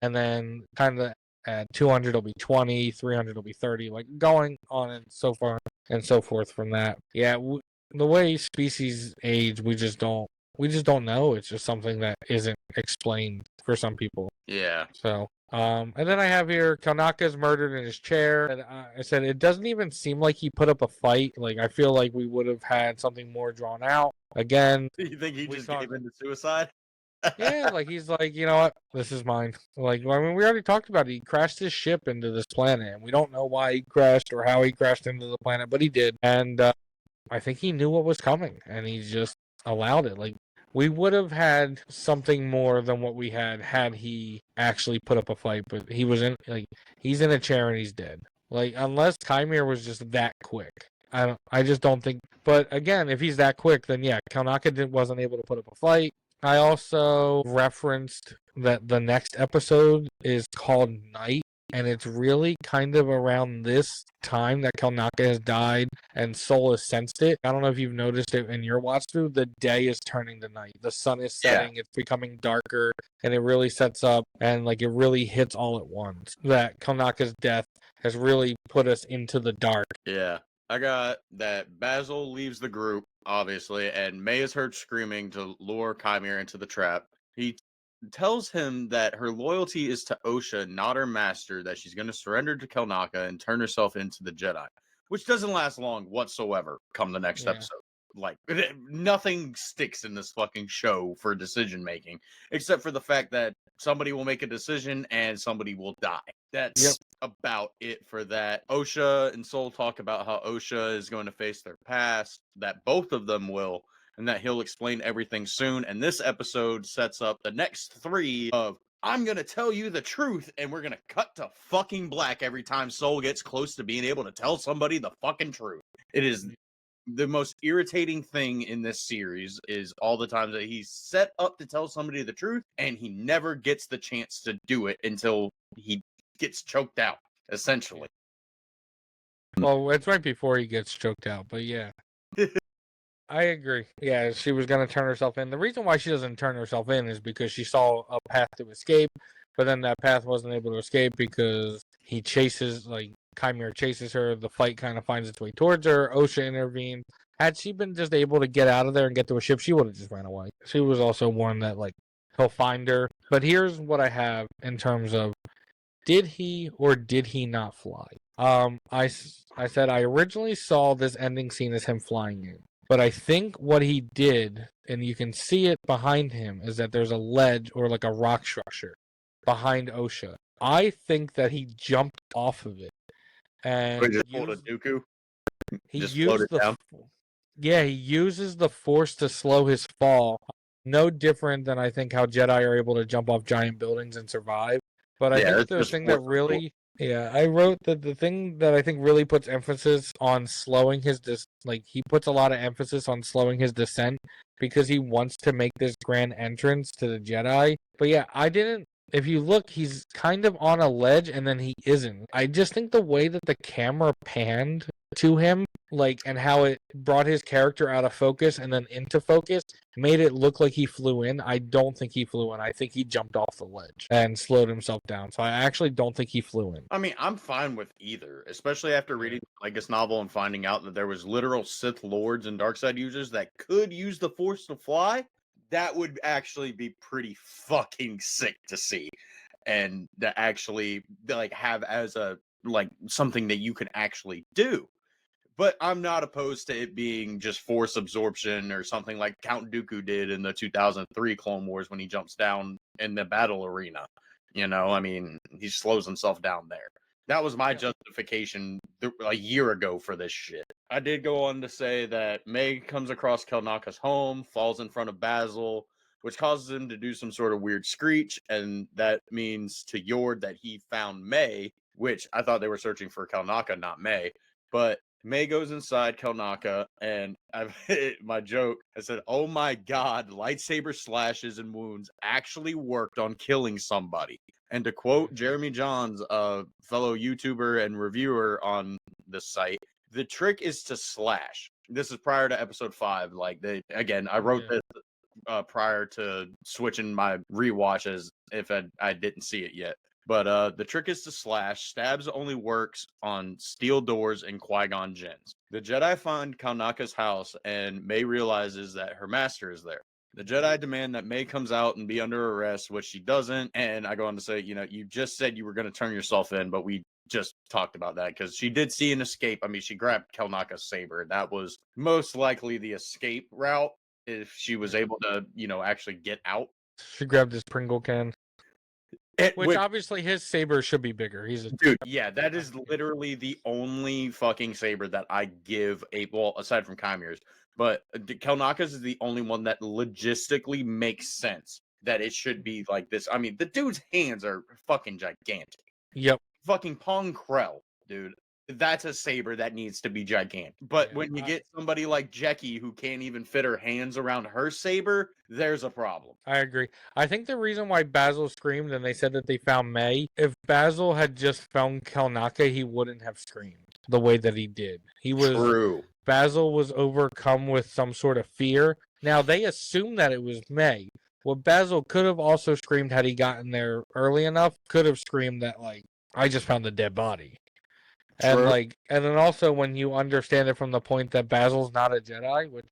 and then kind of at 200 it'll be 20, 300 it'll be 30, like going on and so far and so forth from that. Yeah, the way species age, we just don't know. It's just something that isn't explained for some people. Yeah. So, and then I have here Kanaka's murdered in his chair. And I said it doesn't even seem like he put up a fight. Like I feel like we would have had something more drawn out. Again, You think he just saw- gave into suicide? yeah, like he's like, you know what, this is mine. Like, I mean, we already talked about it. He crashed his ship into this planet, and we don't know why he crashed or how he crashed into the planet, but he did. And I think he knew what was coming, and he just allowed it. Like, we would have had something more than what we had he actually put up a fight, but he was he's in a chair and he's dead. Like, unless Chimere was just that quick. I just don't think. But again, if he's that quick, then yeah, Kanaka wasn't able to put up a fight. I also referenced that the next episode is called Night, and it's really kind of around this time that Kalnaka has died and Soul has sensed it. I don't know if you've noticed it in your watch through. The day is turning to night. The sun is setting. Yeah. It's becoming darker, and it really sets up, and like it really hits all at once. That Kalnaka's death has really put us into the dark. Yeah. I got that Basil leaves the group, obviously, and May is heard screaming to lure Chimere into the trap. He tells him that her loyalty is to Osha, not her master, that she's going to surrender to Kalnaka and turn herself into the Jedi, which doesn't last long whatsoever come the next episode. Like, nothing sticks in this fucking show for decision making, except for the fact that somebody will make a decision and somebody will die. That's about it for that. Osha and Soul talk about how Osha is going to face their past, that both of them will, and that he'll explain everything soon. And this episode sets up the next 3 of, I'm going to tell you the truth, and we're going to cut to fucking black every time Soul gets close to being able to tell somebody the fucking truth. It is the most irritating thing in this series is all the times that he's set up to tell somebody the truth, and he never gets the chance to do it until he gets choked out, essentially. Well, it's right before he gets choked out, but yeah. I agree. Yeah, she was going to turn herself in. The reason why she doesn't turn herself in is because she saw a path to escape, but then that path wasn't able to escape because he chases, like, Chimere chases her. The fight kind of finds its way towards her. Osha intervened. Had she been just able to get out of there and get to a ship, she would have just ran away. She was also warned that, like, he'll find her. But here's what I have in terms of, did he or did he not fly? I said I originally saw this ending scene as him flying in. But I think what he did, and you can see it behind him, is that there's a ledge or like a rock structure behind Osha. I think that he jumped off of it and We just pulled a Dooku. he Just used floated down. yeah, he uses the force to slow his fall. No different than I think how Jedi are able to jump off giant buildings and survive. But I think it's the just thing that force really, yeah, I wrote that the thing that I think really puts emphasis on slowing his he puts a lot of emphasis on slowing his descent because he wants to make this grand entrance to the Jedi. But yeah, I didn't. If you look, he's kind of on a ledge and then he isn't. I just think the way that the camera panned to him, and how it brought his character out of focus and then into focus made it look like he flew in. I don't think he flew in. I think he jumped off the ledge and slowed himself down. So I actually don't think he flew in. I mean, I'm fine with either, especially after reading this novel and finding out that there was literal Sith lords and darkside users that could use the Force to fly. That would actually be pretty fucking sick to see, and to actually have as a something that you can actually do. But I'm not opposed to it being just force absorption or something like Count Dooku did in the 2003 Clone Wars when he jumps down in the battle arena. I mean, he slows himself down there. That was my justification a year ago for this shit. I did go on to say that May comes across Kelnaka's home, falls in front of Basil, which causes him to do some sort of weird screech, and that means to Yord that he found May, which I thought they were searching for Kelnaka, not May. But May goes inside Kelnaka, and my joke, I said, oh my god, lightsaber slashes and wounds actually worked on killing somebody. And to quote Jeremy Johns, a fellow YouTuber and reviewer on the site, the trick is to slash. This is prior to episode 5. I wrote this prior to switching my rewatches if I didn't see it yet. But the trick is to slash. Stabs only works on steel doors and Qui-Gon Jinns. The Jedi find Kalnaka's house, and May realizes that her master is there. The Jedi demand that May comes out and be under arrest, which she doesn't. And I go on to say, you just said you were going to turn yourself in, but we just talked about that because she did see an escape. I mean, she grabbed Kalnaka's saber. That was most likely the escape route if she was able to, actually get out. She grabbed his Pringle can. Which obviously his saber should be bigger. He's a dude. Yeah, that is literally the only fucking saber that I give aside from Chimeras. But Kelnaka's is the only one that logistically makes sense that it should be like this. I mean, the dude's hands are fucking gigantic. Yep. Fucking Pong Krell, dude. That's a saber that needs to be gigantic. But when you get somebody like Jackie who can't even fit her hands around her saber, there's a problem. I agree. I think the reason why Basil screamed and they said that they found May, if Basil had just found Kelnaka, he wouldn't have screamed the way that he did. True. Basil was overcome with some sort of fear. Now, they assumed that it was May. What Basil could have also screamed had he gotten there early enough, could have screamed that, I just found the dead body. True. And then also when you understand it from the point that Basil's not a Jedi, which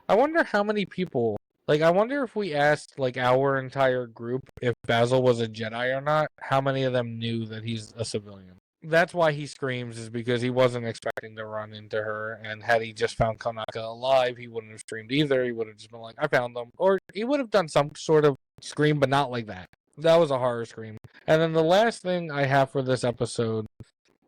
I wonder how many people, I wonder if we asked our entire group if Basil was a Jedi or not, how many of them knew that he's a civilian? That's why he screams, is because he wasn't expecting to run into her, and had he just found Kanaka alive, he wouldn't have screamed either. He would have just been like, I found them. Or he would have done some sort of scream, but not like that. That was a horror scream. And then the last thing I have for this episode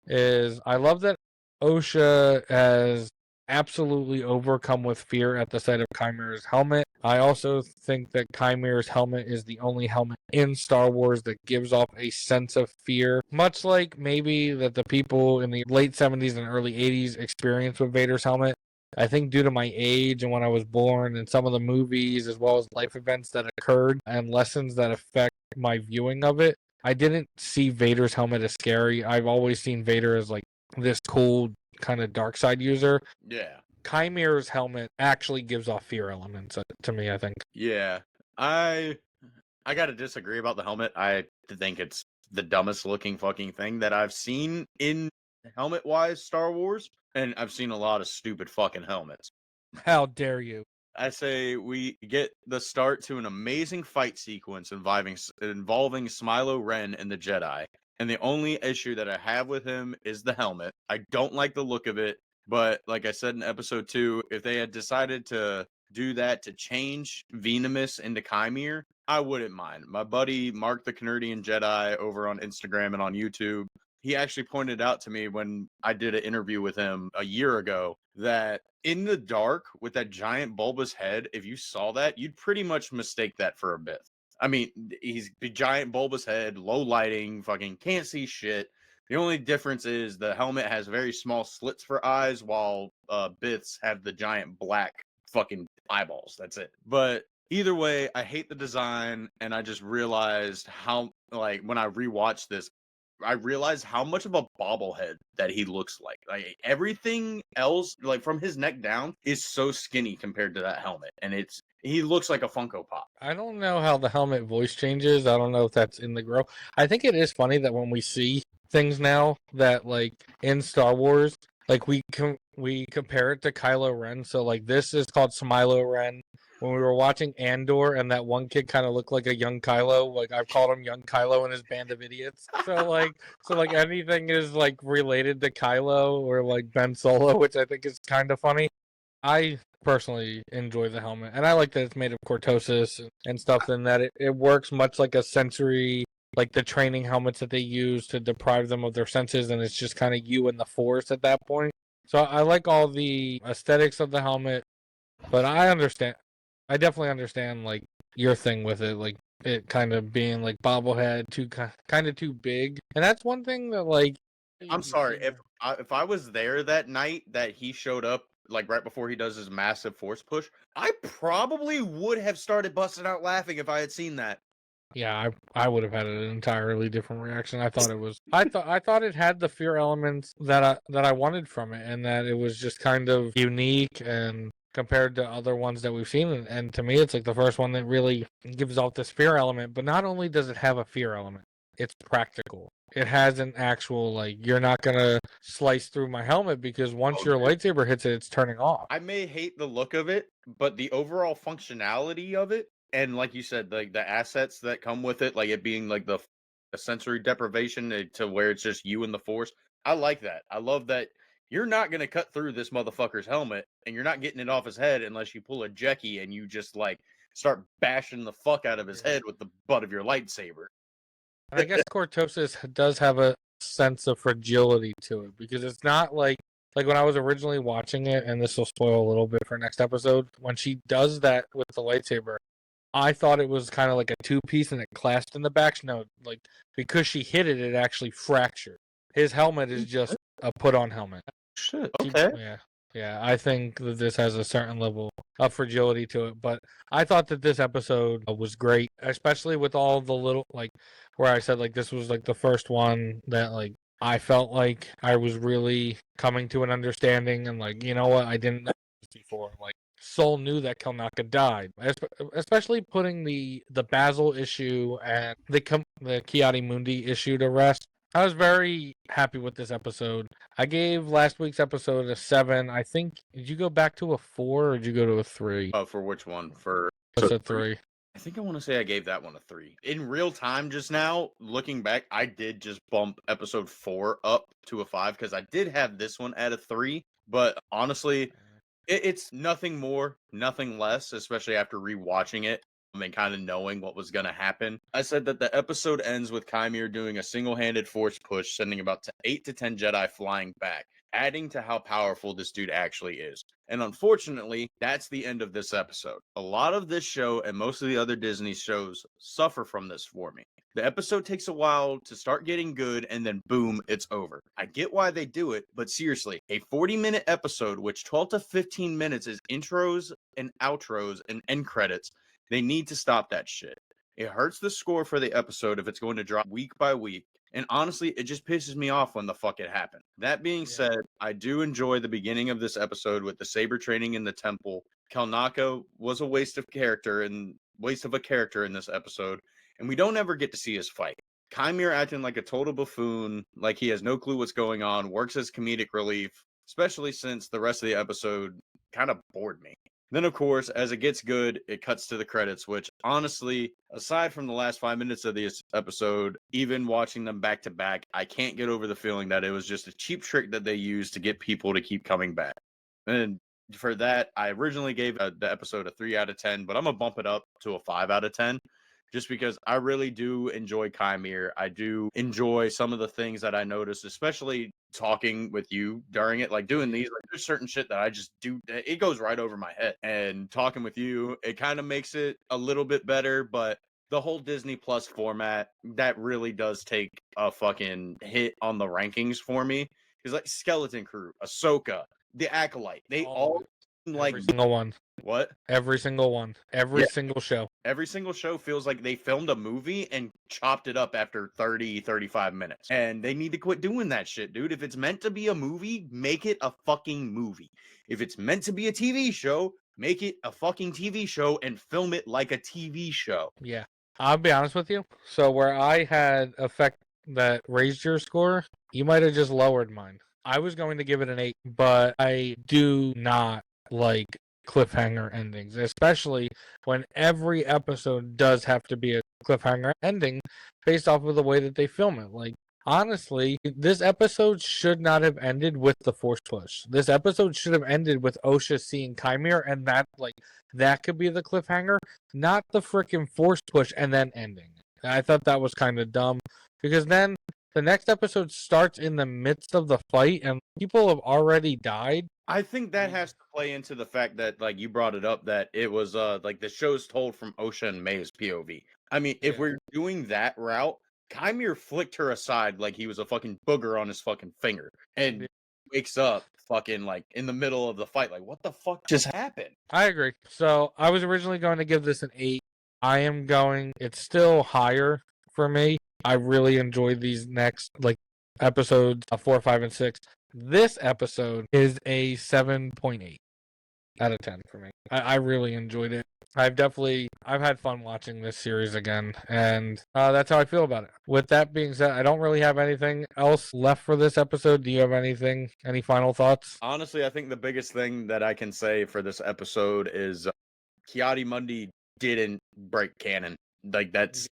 is I love that Osha has absolutely overcome with fear at the sight of Chimera's helmet. I also think that Chimera's helmet is the only helmet in Star Wars that gives off a sense of fear, much like maybe that the people in the late 70s and early 80s experienced with Vader's helmet. I think due to my age and when I was born and some of the movies as well as life events that occurred and lessons that affect my viewing of it, I didn't see Vader's helmet as scary. I've always seen Vader as this cool kind of dark side user. Yeah. Chimera's helmet actually gives off fear elements to me, I think. Yeah. I gotta disagree about the helmet. I think it's the dumbest looking fucking thing that I've seen in helmet-wise Star Wars. And I've seen a lot of stupid fucking helmets. How dare you? I say we get the start to an amazing fight sequence involving Smilo Ren and the Jedi. And the only issue that I have with him is the helmet. I don't like the look of it, But like I said in episode 2, if they had decided to do that to change Venomous into Chimere, I wouldn't mind. My buddy Mark the Canadian Jedi over on Instagram and on YouTube, he actually pointed out to me when I did an interview with him a year ago that in the dark with that giant bulbous head, if you saw that, you'd pretty much mistake that for a Bith. I mean, he's the giant bulbous head, low lighting, fucking can't see shit. The only difference is the helmet has very small slits for eyes, while Biths have the giant black fucking eyeballs. That's it. But either way, I hate the design, and I just realized how, like, when I rewatched this, I realized how much of a bobblehead that he looks like. Like everything else, like from his neck down, is so skinny compared to that helmet, and he looks like a Funko Pop. I don't know how the helmet voice changes. I don't know if that's in the grow. I think it is funny that when we see things now that like in Star Wars, like we compare it to Kylo Ren. So like this is called Smilo Ren. When we were watching Andor and that one kid kind of looked like a young Kylo, like I've called him young Kylo in his band of idiots. So like anything is like related to Kylo or like Ben Solo, which I think is kind of funny. I personally enjoy the helmet, and I like that it's made of cortosis and stuff, and that it works much like a sensory, like the training helmets that they use to deprive them of their senses, and it's just kind of you and the Force at that point. So I like all the aesthetics of the helmet, but I definitely understand like your thing with it, like it kind of being like bobblehead, kind of too big, and that's one thing that like. I'm sorry if I was there that night that he showed up, like right before he does his massive Force push, I probably would have started busting out laughing if I had seen that. Yeah, I would have had an entirely different reaction. I thought it had the fear elements that I wanted from it, and that it was just kind of unique and compared to other ones that we've seen. And to me, it's like the first one that really gives off this fear element. But not only does it have a fear element, it's practical. It has an actual, like, you're not gonna slice through my helmet because once your lightsaber hits it, it's turning off. I may hate the look of it, but the overall functionality of it, and like you said, like the assets that come with it, like it being like the sensory deprivation to where it's just you and the Force, I like that. I love that you're not gonna cut through this motherfucker's helmet, and you're not getting it off his head unless you pull a Jeckie and you just like start bashing the fuck out of his head with the butt of your lightsaber. And I guess cortosis does have a sense of fragility to it because it's not like when I was originally watching it, and this will spoil a little bit for next episode, when she does that with the lightsaber, I thought it was kind of like a two-piece and it clasped in the back. No, like because she hit it, it actually fractured. His helmet is just a put-on helmet. Shit. Okay. Yeah. I think that this has a certain level of fragility to it, but I thought that this episode was great, especially with all the little like where I said like this was like the first one that like I felt like I was really coming to an understanding, and like you know what, I didn't know this before. Like Soul knew that Kelnaka died, especially putting the Basil issue and the Kiadi Mundi issue to rest. I was very happy with this episode. I gave last week's episode a 7. I think, did you go back to a 4 or did you go to a 3? For which one? For It's a 3. I think I want to say I gave that one a 3. In real time just now, looking back, I did just bump episode 4 up to a 5 because I did have this one at a 3. But honestly, it's nothing more, nothing less, especially after rewatching it and kind of knowing what was going to happen. I said that the episode ends with Chimere doing a single-handed Force push, sending about 8 to 10 Jedi flying back, adding to how powerful this dude actually is. And unfortunately, that's the end of this episode. A lot of this show and most of the other Disney shows suffer from this for me. The episode takes a while to start getting good, and then boom, it's over. I get why they do it, but seriously, a 40-minute episode, which 12 to 15 minutes is intros and outros and end credits, they need to stop that shit. It hurts the score for the episode if it's going to drop week by week, and honestly, it just pisses me off when the fuck it happened. That being said, I do enjoy the beginning of this episode with the saber training in the temple. Kelnaka was a waste of a character in this episode, and we don't ever get to see his fight. Chimere acting like a total buffoon, like he has no clue what's going on, works as comedic relief, especially since the rest of the episode kind of bored me. Then, of course, as it gets good, it cuts to the credits, which honestly, aside from the last 5 minutes of this episode, even watching them back to back, I can't get over the feeling that it was just a cheap trick that they used to get people to keep coming back. And for that, I originally gave the episode a 3 out of 10, but I'm going to bump it up to a 5 out of 10. Just because I really do enjoy Chimere. I do enjoy some of the things that I noticed, especially talking with you during it, like doing these, like there's certain shit that I just do. It goes right over my head. And talking with you, it kind of makes it a little bit better, but the whole Disney Plus format, that really does take a fucking hit on the rankings for me. Because like Skeleton Crew, Ahsoka, The Acolyte, they all like every single one. What? Every single one. Every single show. Every single show feels like they filmed a movie and chopped it up after 30, 35 minutes. And they need to quit doing that shit, dude. If it's meant to be a movie, make it a fucking movie. If it's meant to be a TV show, make it a fucking TV show and film it like a TV show. Yeah. I'll be honest with you. So where I had effect that raised your score, you might have just lowered mine. I was going to give it an 8, but I do not like cliffhanger endings, especially when every episode does have to be a cliffhanger ending based off of the way that they film it. Like, honestly, this episode should not have ended with the Force push. This episode should have ended with Osha seeing Chimere, and that could be the cliffhanger, not the freaking Force push and then ending. I thought that was kind of dumb, because then the next episode starts in the midst of the fight and people have already died. I think that has to play into the fact that, like, you brought it up, that it was, like, the show's told from Osha and May's POV. I mean, if we're doing that route, Chimere flicked her aside like he was a fucking booger on his fucking finger. And wakes up fucking, like, in the middle of the fight. Like, what the fuck just happened? I agree. So, I was originally going to give this an 8. It's still higher for me. I really enjoyed these next, like, episodes 4, 5, and 6. This episode is a 7.8 out of 10 for me. I really enjoyed it. I've had fun watching this series again, and that's how I feel about it. With that being said, I don't really have anything else left for this episode. Do you have any final thoughts? Honestly, I think the biggest thing that I can say for this episode is Kiadi Mundi didn't break canon. Like, that's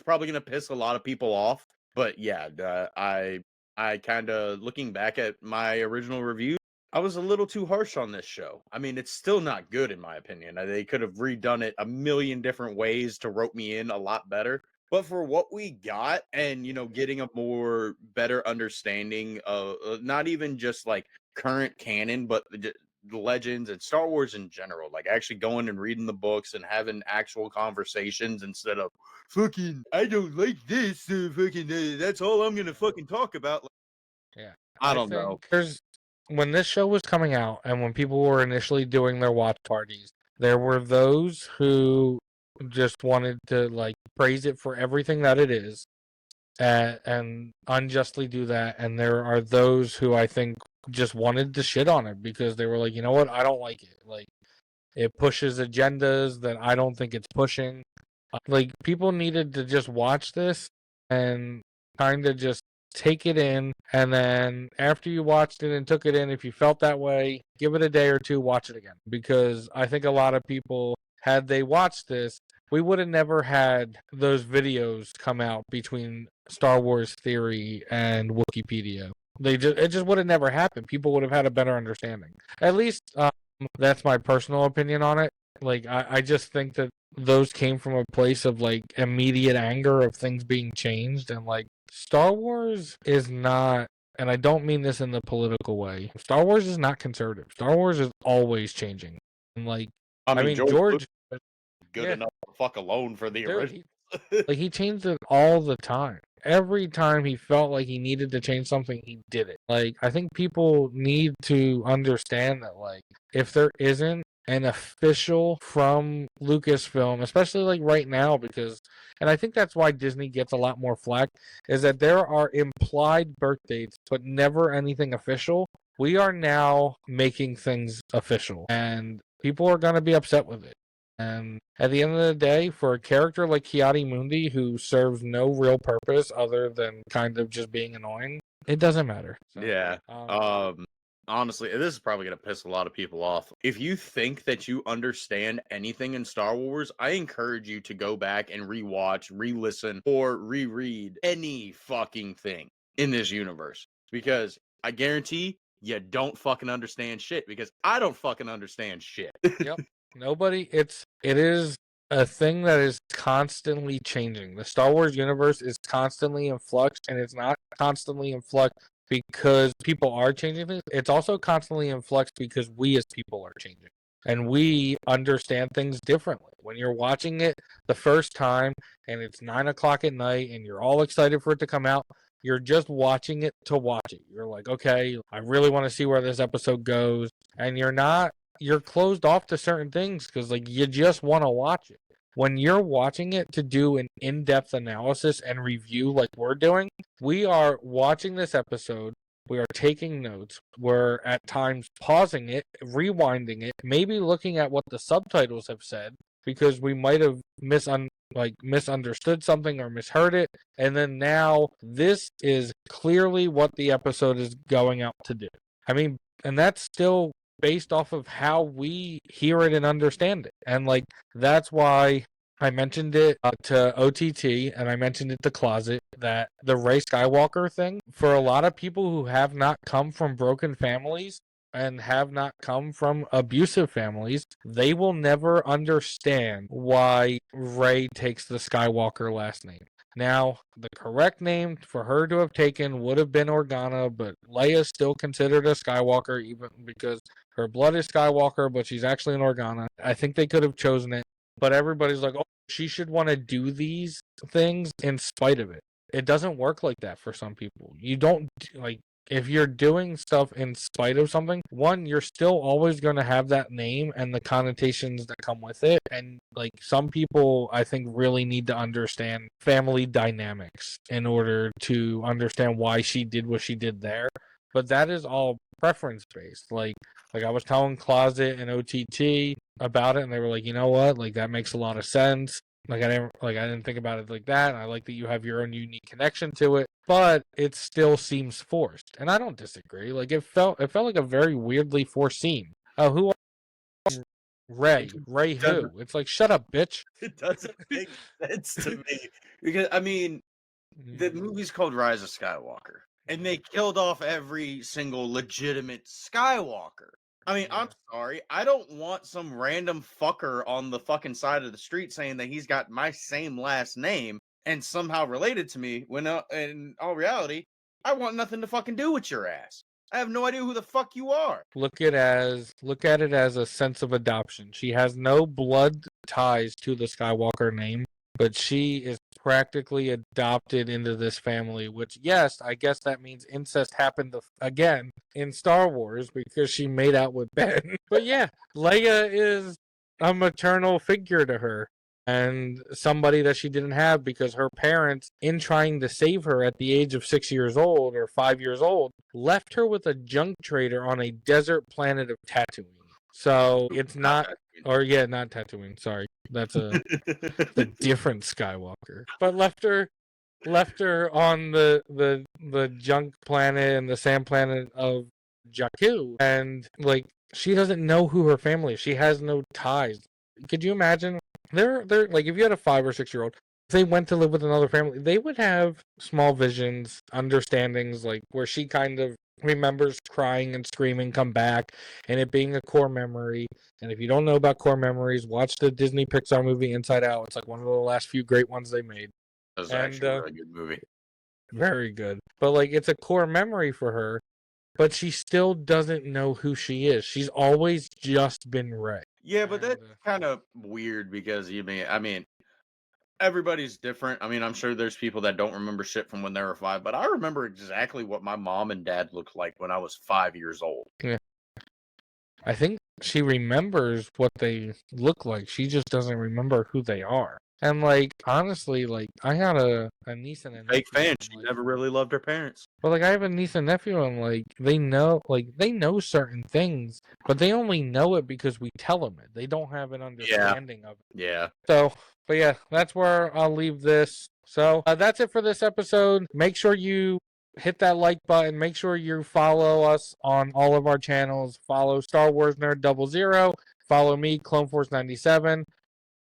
probably going to piss a lot of people off. But yeah, I kind of, looking back at my original review, I was a little too harsh on this show. I mean, it's still not good in my opinion. They could have redone it a million different ways to rope me in a lot better. But for what we got, and, getting a more better understanding of not even just like current canon, but the legends and Star Wars in general, like actually going and reading the books and having actual conversations instead of fucking, I don't like this, that's all I'm gonna fucking talk about. Yeah, I don't know. When this show was coming out and when people were initially doing their watch parties, there were those who just wanted to like praise it for everything that it is and unjustly do that, and there are those who I think just wanted to shit on it because they were like, you know what, I don't like it. Like, it pushes agendas that I don't think it's pushing. Like, people needed to just watch this and kind of just take it in, and then after you watched it and took it in, if you felt that way, give it a day or two, watch it again. Because I think a lot of people, had they watched this, we would have never had those videos come out between Star Wars Theory and Wikipedia. It just would have never happened. People would have had a better understanding. At least that's my personal opinion on it. Like, I just think that those came from a place of like immediate anger of things being changed, and like Star Wars is not, and I don't mean this in the political way, Star Wars is not conservative. Star Wars is always changing. And like, I mean George good enough to fuck alone for the original. Like, he changed it all the time. Every time he felt like he needed to change something, he did it. Like, I think people need to understand that, like, if there isn't an official from Lucasfilm, especially like right now, and I think that's why Disney gets a lot more flack, is that there are implied birth dates, but never anything official. We are now making things official, and people are going to be upset with it. And at the end of the day, for a character like Kiadi Mundi, who serves no real purpose other than kind of just being annoying, it doesn't matter. So, yeah. honestly, this is probably going to piss a lot of people off. If you think that you understand anything in Star Wars, I encourage you to go back and rewatch, re-listen, or reread any fucking thing in this universe. Because I guarantee you don't fucking understand shit, because I don't fucking understand shit. Yep. Nobody. It is a thing that is constantly changing. The Star Wars universe is constantly in flux, and it's not constantly in flux because people are changing things. It's also constantly in flux because we as people are changing. And we understand things differently. When you're watching it the first time and it's 9 o'clock at night and you're all excited for it to come out, you're just watching it to watch it. You're like, okay, I really want to see where this episode goes. And you're closed off to certain things because like you just want to watch it. When you're watching it to do an in-depth analysis and review like we're doing, we are watching this episode, we are taking notes, we're at times pausing it, rewinding it, maybe looking at what the subtitles have said because we might have misunderstood something or misheard it, and then now this is clearly what the episode is going out to do. I mean, and that's still based off of how we hear it and understand it. And like that's why I mentioned it to OTT and I mentioned it to Closet that the Rey Skywalker thing, for a lot of people who have not come from broken families and have not come from abusive families, they will never understand why Rey takes the Skywalker last name. Now, the correct name for her to have taken would have been Organa, but Leia's still considered a Skywalker, even because her blood is Skywalker, but she's actually an Organa. I think they could have chosen it, but everybody's like, oh, she should want to do these things in spite of it. It doesn't work like that for some people. You don't, like, if you're doing stuff in spite of something, one, you're still always going to have that name and the connotations that come with it. And like some people, I think, really need to understand family dynamics in order to understand why she did what she did there. But that is all preference based. Like I was telling Closet and OTT about it, and they were like, you know what? Like that makes a lot of sense. I didn't think about it like that. I like that you have your own unique connection to it, but it still seems forced. And I don't disagree. Like it felt like a very weirdly forced scene. Oh, who are Rey? Rey who? It's like, shut up, bitch. It doesn't make sense to me. Because I mean, the movie's called Rise of Skywalker, and they killed off every single legitimate Skywalker. I mean, I'm sorry. I don't want some random fucker on the fucking side of the street saying that he's got my same last name and somehow related to me when in all reality, I want nothing to fucking do with your ass. I have no idea who the fuck you are. Look at it as a sense of adoption. She has no blood ties to the Skywalker name, but she is practically adopted into this family, which, yes, I guess that means incest happened again in Star Wars because she made out with Ben. But yeah, Leia is a maternal figure to her and somebody that she didn't have because her parents, in trying to save her at the age of 6 years old or 5 years old, left her with a junk trader on a desert planet of Tatooine. So it's not Tatooine. Sorry, that's a different Skywalker. But left her on the junk planet and the sand planet of Jakku, and like she doesn't know who her family is. She has no ties. Could you imagine? They're like if you had a 5 or 6 year old, if they went to live with another family, they would have small visions, understandings, like where she kind of remembers crying and screaming come back and it being a core memory. And if you don't know about core memories, watch the Disney Pixar movie Inside Out. It's like one of the last few great ones they made. That was actually a really good movie. Very good. But like it's a core memory for her, but she still doesn't know who she is. She's always just been Rey. Yeah, but that's kind of weird because I mean everybody's different. I mean, I'm sure there's people that don't remember shit from when they were 5, but I remember exactly what my mom and dad looked like when I was 5 years old. Yeah. I think she remembers what they look like. She just doesn't remember who they are. And like honestly, like I had a niece and a nephew. Fake fan. She never really loved her parents. But like I have a niece and nephew, and like they know certain things, but they only know it because we tell them it. They don't have an understanding of it. Yeah. So, but yeah, that's where I'll leave this. So that's it for this episode. Make sure you hit that like button. Make sure you follow us on all of our channels. Follow Star Wars Nerd 00. Follow me, Clone Force 97.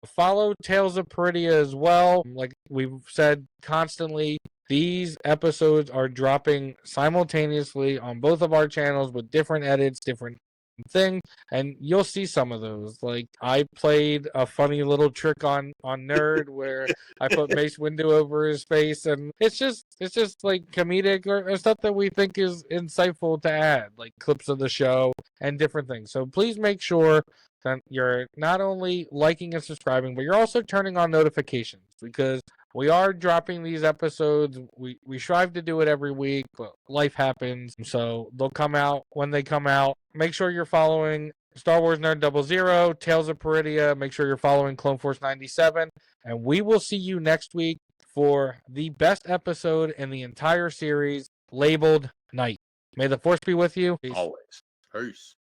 Follow Tales of Peridia as well. Like we've said constantly, these episodes are dropping simultaneously on both of our channels with different edits, different thing, and you'll see some of those. Like I played a funny little trick on Nerd where I put Mace Windu over his face, and it's just like comedic or stuff that we think is insightful to add, like clips of the show and different things. So please make sure that you're not only liking and subscribing, but you're also turning on notifications, because we are dropping these episodes. We strive to do it every week, but life happens, so they'll come out when they come out. Make sure you're following Star Wars Nerd 00, Tales of Peridia. Make sure you're following Clone Force 97, and we will see you next week for the best episode in the entire series, labeled Night. May the Force be with you. Peace. Always. Peace.